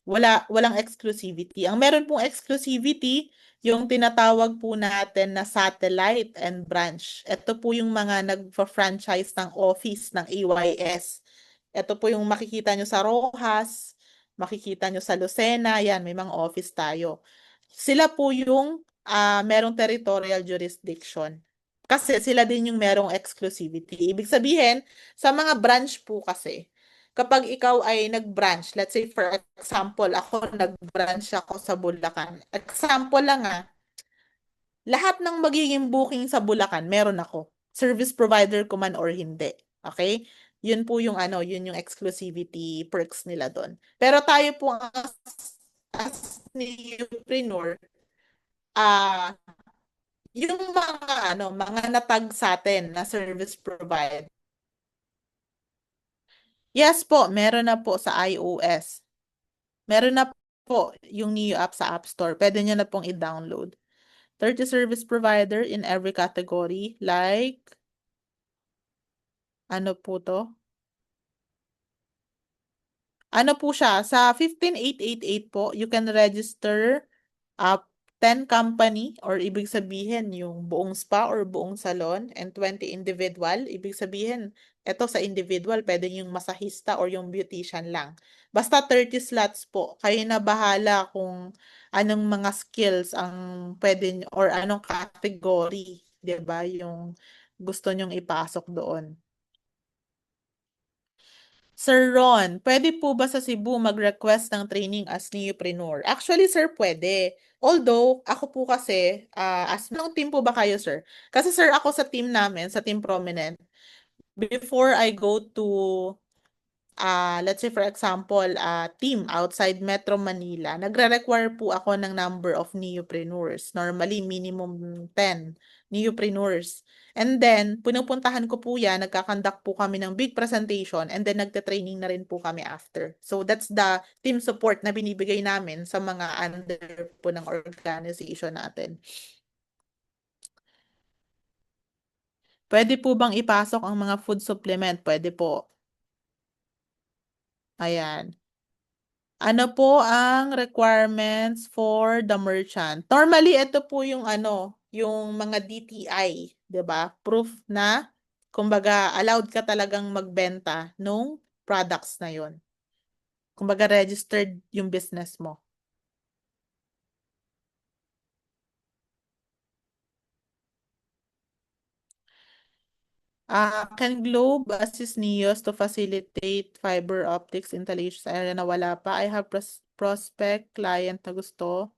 [SPEAKER 2] walang exclusivity. Ang meron pong exclusivity, yung tinatawag po natin na satellite and branch. Ito po yung mga nagpa-franchise ng office ng AYS. Ito po yung makikita nyo sa Rojas, makikita nyo sa Lucena, yan, may mga office tayo. Sila po yung merong territorial jurisdiction. Kasi sila din yung merong exclusivity. Ibig sabihin, sa mga branch po kasi, kapag ikaw ay nag-branch, let's say for example, ako nag-branch ako sa Bulacan. Example lang lahat ng magiging booking sa Bulacan, meron ako. Service provider ko man or hindi. Okay? Yun po yung yun yung exclusivity perks nila doon. Pero tayo po as newpreneur, ah yung mga natag sa atin na service provider. Yes po, meron na po sa iOS. Meron na po yung Neo app sa App Store. Pwede nyo na pong i-download. 30 service provider in every category. Like, ano po to? Ano po siya? Sa 15,888 po, you can register 10 company or ibig sabihin yung buong spa or buong salon and 20 individual. Ibig sabihin, eto sa individual, pwede yung masahista or yung beautician lang. Basta 30 slots po. Kayo na bahala kung anong mga skills ang pwede or anong category, 'di ba, yung gusto nyong ipasok doon. Sir Ron, pwede po ba sa Cebu mag-request ng training as neopreneur? Actually, sir, pwede. Although, ako po kasi, as ng team po ba kayo, sir? Kasi sir, ako sa team namin, sa Team Prominent, before I go to let's say for example, team outside Metro Manila, nagre-require po ako ng number of neopreneurs. Normally, minimum 10 neopreneurs. And then, pinupuntahan ko po yan, nagkakandak po kami ng big presentation, and then nagte-training na rin po kami after. So, that's the team support na binibigay namin sa mga under po ng organization natin. Pwede po bang ipasok ang mga food supplement? Pwede po. Ayan. Ano po ang requirements for the merchant? Normally, ito po yung yung mga DTI. 'di ba? Proof na kumbaga allowed ka talagang magbenta nung products na 'yon. Kumbaga registered yung business mo. Can Globe assist NEOs to facilitate fiber optics installation sa area na wala pa? I have prospect client na gusto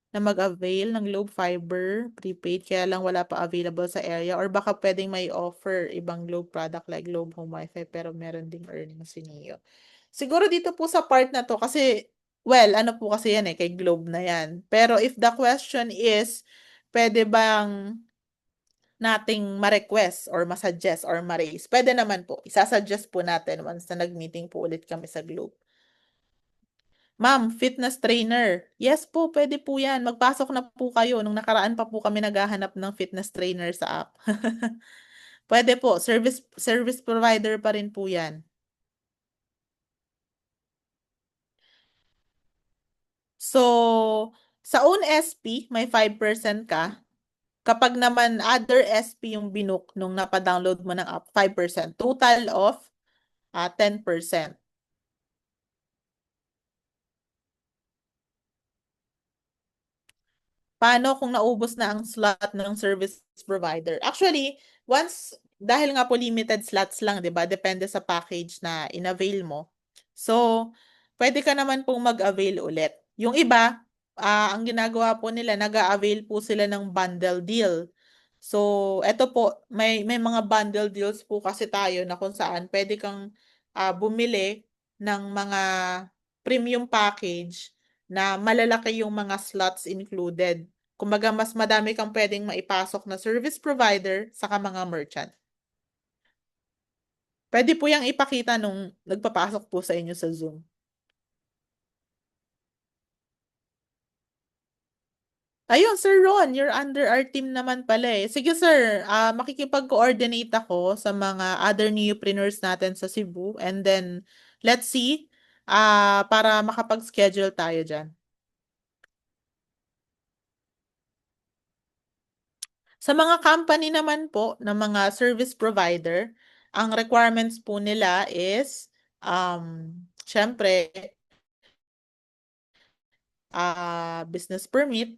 [SPEAKER 2] na mag-avail ng Globe Fiber prepaid kaya lang wala pa available sa area or baka pwedeng may offer ibang Globe product like Globe Home Wi-Fi pero meron ding earnings si Neo. Siguro dito po sa part na to kasi well, ano po kasi yan kay Globe na yan. Pero if the question is pwede bang nating ma-request or ma-suggest or ma-raise, pwede naman po. Isasuggest po natin once na nag-meeting po ulit kami sa Globe. Ma'am, fitness trainer. Yes po, pwede po yan. Magpasok na po kayo. Nung nakaraan pa po kami naghahanap ng fitness trainer sa app. Pwede po, service provider pa rin po yan. So, sa own SP, may 5% ka. Kapag naman other SP yung binook nung napadownload mo ng app, 5%. Total of 10%. Paano kung naubos na ang slot ng service provider? Actually, dahil nga po limited slots lang, di ba? Depende sa package na in-avail mo. So, pwede ka naman pong mag-avail ulit. Yung iba, ang ginagawa po nila, nag-a-avail po sila ng bundle deal. So, eto po, may mga bundle deals po kasi tayo na kung saan pwede kang bumili ng mga premium package na malalaki yung mga slots included. Kumbaga, mas madami kang pwedeng maipasok na service provider saka mga merchant. Pwede po yung ipakita nung nagpapasok po sa inyo sa Zoom. Ayun, Sir Ron, you're under our team naman pala eh. Sige sir, makikipag-coordinate ako sa mga other newpreneurs natin sa Cebu and then let's see para makapag-schedule tayo dyan. Sa mga company naman po ng mga service provider, ang requirements po nila is syempre business permit,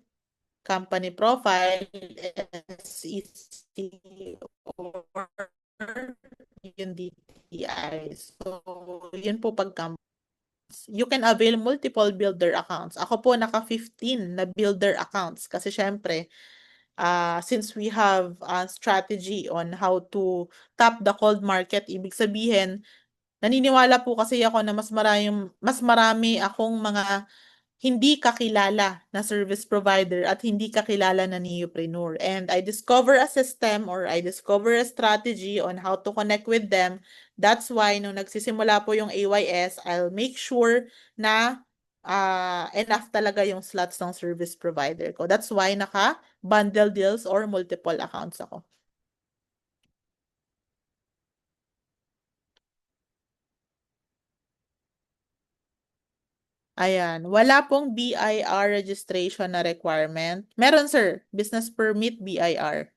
[SPEAKER 2] company profile, SEC, or yung DTI. So, yun po pag you can avail multiple builder accounts. Ako po naka 15 na builder accounts kasi syempre since we have a strategy on how to tap the cold market, ibig sabihin, naniniwala po kasi ako na mas marami akong mga hindi kakilala na service provider at hindi kakilala na neopreneur. And I discover a system or I discover a strategy on how to connect with them. That's why nung nagsisimula po yung AYS, I'll make sure na enough talaga yung slots ng service provider ko. That's why naka-bundle deals or multiple accounts ako. Ayan. Wala pong BIR registration na requirement. Meron, sir. Business permit, BIR.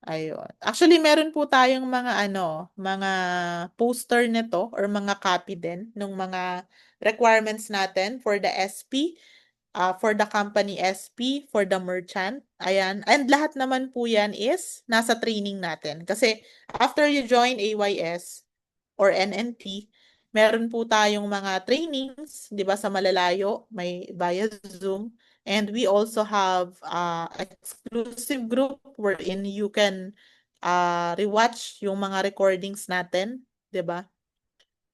[SPEAKER 2] Ayun. Actually, meron po tayong mga poster nito or mga copy din ng mga requirements natin for the SP, for the company SP, for the merchant. Ayan. And lahat naman po yan is nasa training natin. Kasi after you join AYS, or NNT, meron po tayong mga trainings, 'di ba, sa malalayo, may via Zoom, and we also have exclusive group wherein you can rewatch yung mga recordings natin, 'di ba?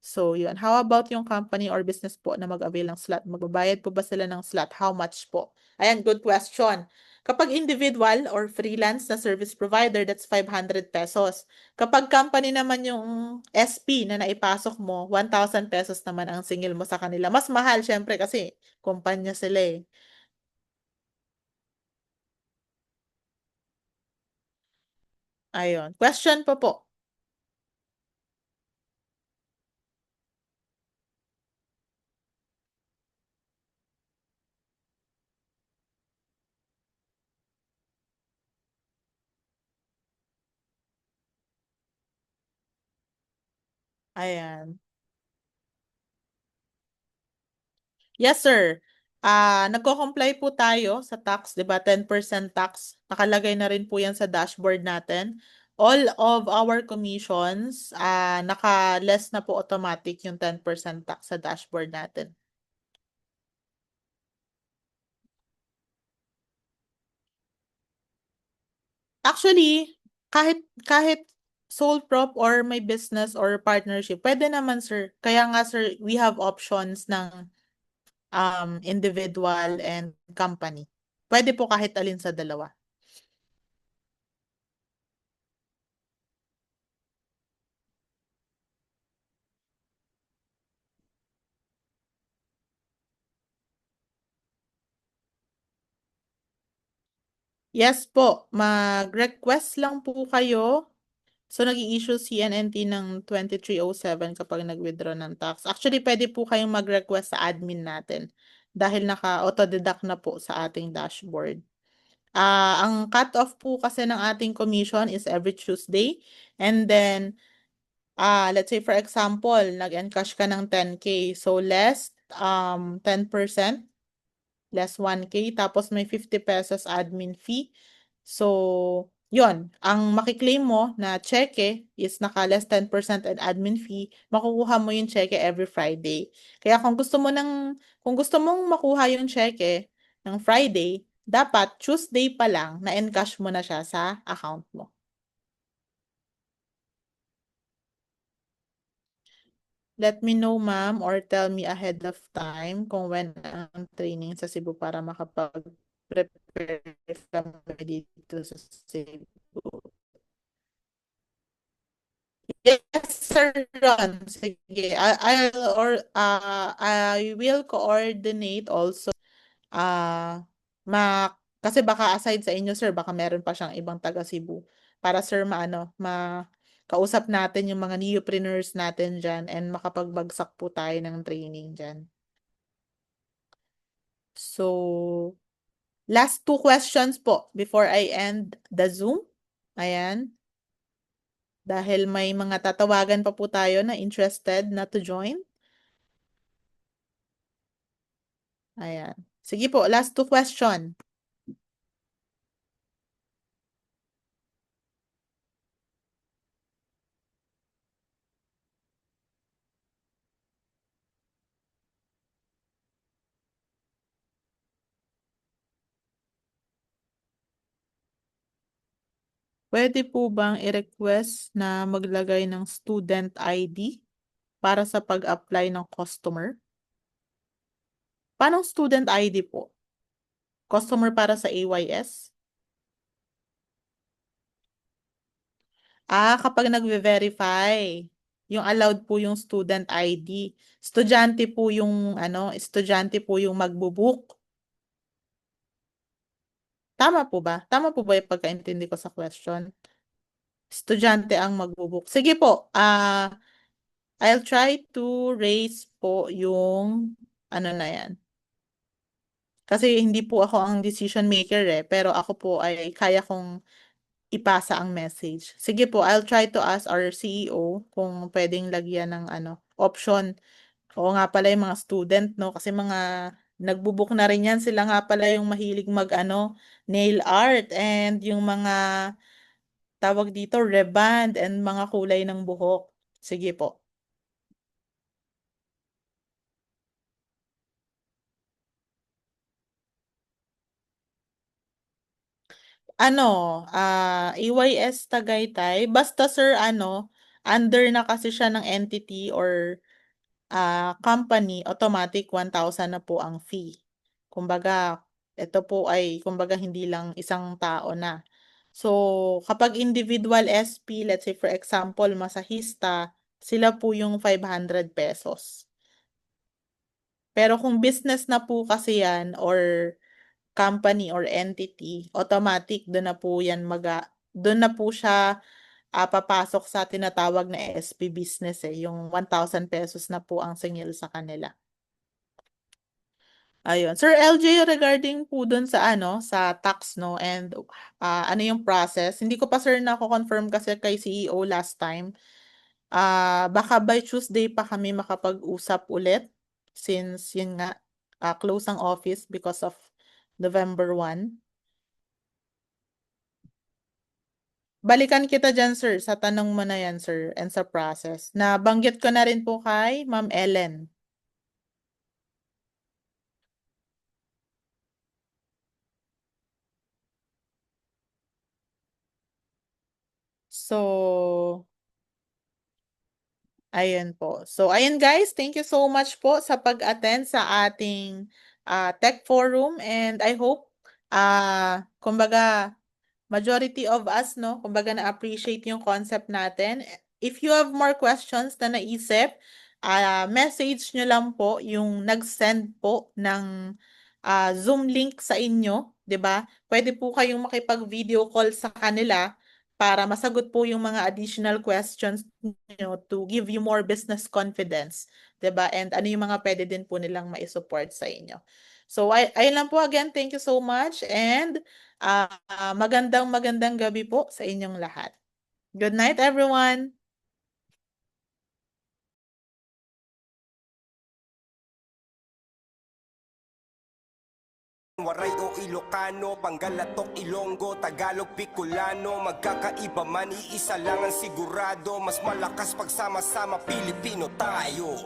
[SPEAKER 2] So, yun. How about yung company or business po na mag-avail ng slot? Magbabayad po ba sila ng slot? How much po? Ayan, good question. Kapag individual or freelance na service provider, that's 500 pesos. Kapag company naman yung SP na naipasok mo, 1,000 pesos naman ang singil mo sa kanila. Mas mahal, syempre, kasi kumpanya sila eh. Ayun. Question pa po. Ayan. Yes, sir. Nagko-comply po tayo sa tax, 'di ba? 10% tax. Nakalagay na rin po 'yan sa dashboard natin. All of our commissions, naka-less na po automatic yung 10% tax sa dashboard natin. Actually, kahit sole prop or may business or partnership, pwede naman, sir. Kaya nga, sir, we have options ng individual and company. Pwede po kahit alin sa dalawa. Yes po, mag-request lang po kayo. So, nag-i-issue si NNT ng 2307 kapag nag-withdraw ng tax. Actually, pwede po kayong mag-request sa admin natin dahil naka-auto-deduct na po sa ating dashboard. Ang cut-off po kasi ng ating commission is every Tuesday. And then, let's say for example, nag-encash ka ng 10K. So, less 10%, less 1K, tapos may 50 pesos admin fee. So, yon ang makiklaim mo na cheque is naka less 10% and admin fee, makukuha mo yung cheque every Friday. Kaya kung gusto mong makuha yung cheque ng Friday, dapat Tuesday pa lang na encash mo na siya sa account mo. Let me know, ma'am, or tell me ahead of time kung when ang training sa Cebu para makapag-prepare kami dito sa Cebu. Yes, sir, Ron. Sige. I will coordinate also. Ah, kasi baka aside sa inyo, sir, baka meron pa siyang ibang taga Cebu. Para, sir, kausap natin yung mga newpreneurs natin dyan and makapagbagsak po tayo ng training dyan. So, last two questions po before I end the Zoom. Ayan. Dahil may mga tatawagan pa po tayo na interested na to join. Ayan. Sige po, last two question. Pwede po bang i-request na maglagay ng student ID para sa pag-apply ng customer? Paano student ID po? Customer para sa AYS? Kapag nagve-verify, yung allowed po yung student ID. Estudyante po yung magbo-book. Tama po ba? Tama po ba yung pagkaintindi ko sa question? Estudyante ang magbo-book. Sige po, I'll try to raise po yung ano na yan. Kasi hindi po ako ang decision maker pero ako po ay kaya kong ipasa ang message. Sige po, I'll try to ask our CEO kung pwedeng lagyan ng option. Oo nga pala yung mga student, no? Kasi mga nagbubook na rin yan. Sila nga pala yung mahilig nail art and yung mga tawag dito, reband and mga kulay ng buhok. Sige po. Ano, EYS Tagaytay. Basta, sir, under na kasi siya ng entity or company, automatic 1,000 na po ang fee. Kumbaga, ito po ay, kumbaga, hindi lang isang tao na. So, kapag individual SP, let's say for example, masahista, sila po yung 500 pesos. Pero kung business na po kasi yan or company or entity, automatic doon na po yan doon na po siya papasok sa tinatawag na SP business yung 1,000 pesos na po ang singil sa kanila. Ayun. Sir LJ, regarding po dun sa tax, no, and ano yung process, hindi ko pa, sir, na confirm kasi kay CEO last time. Baka by Tuesday pa kami makapag-usap ulit since yun nga, close ang office because of November 1. Balikan kita dyan, sir, sa tanong mo na yan, sir, and sa process. Nabanggit ko na rin po kay Ma'am Ellen. So, ayun po. So, ayun guys, thank you so much po sa pag-attend sa ating tech forum, and I hope, kumbaga, majority of us, no, kumbaga na-appreciate yung concept natin. If you have more questions na naisip, message nyo lang po yung nag-send po ng Zoom link sa inyo, 'di ba? Pwede po kayong makipag-video call sa kanila para masagot po yung mga additional questions nyo to give you more business confidence, 'di ba? And ano yung mga pwede din po nilang mai-support sa inyo. So, ayun lang po again. Thank you so much, and magandang gabi po sa inyong lahat. Good night, everyone!
[SPEAKER 4] Waray o Ilocano, Pangalatok, Ilonggo, Tagalog, Bicolano. Magkakaiba man, iisa lang ang sigurado. Mas malakas pagsama-sama, Pilipino tayo.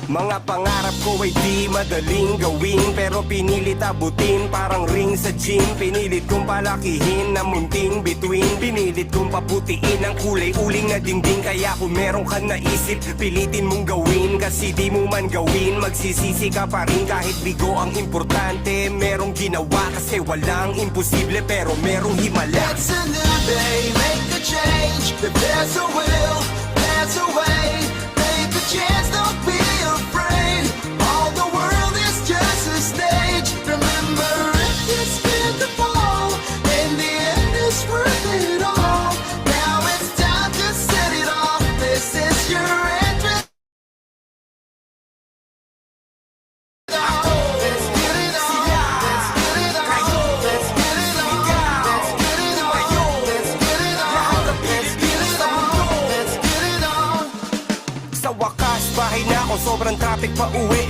[SPEAKER 4] Mga pangarap ko ay di madaling gawin, pero pinilit abutin parang ring sa gym. Pinilit kong palakihin na munting bituin, pinilit kong paputiin ang kulay uling na dingding. Kaya kung meron ka naisip, pilitin mong gawin. Kasi di mo man gawin, magsisisi ka pa rin. Kahit bigo ang importante, merong ginawa. Kasi walang imposible, pero merong himala.
[SPEAKER 5] It's a new day, make a change. If there's a will, there's a way. Take a chance, don't be afraid. All the world is just a stage. Remember, if you scared to fall, in the end it's worth it all. Now it's time to set it off. This is your entrance. Let's get it on. Let's get it on. Let's get it on. Let's get it on. Let's get it on. Let's get it on. Let's get it on.
[SPEAKER 4] Sa wakas, bahay na ako, sobrang traffic pa uwi.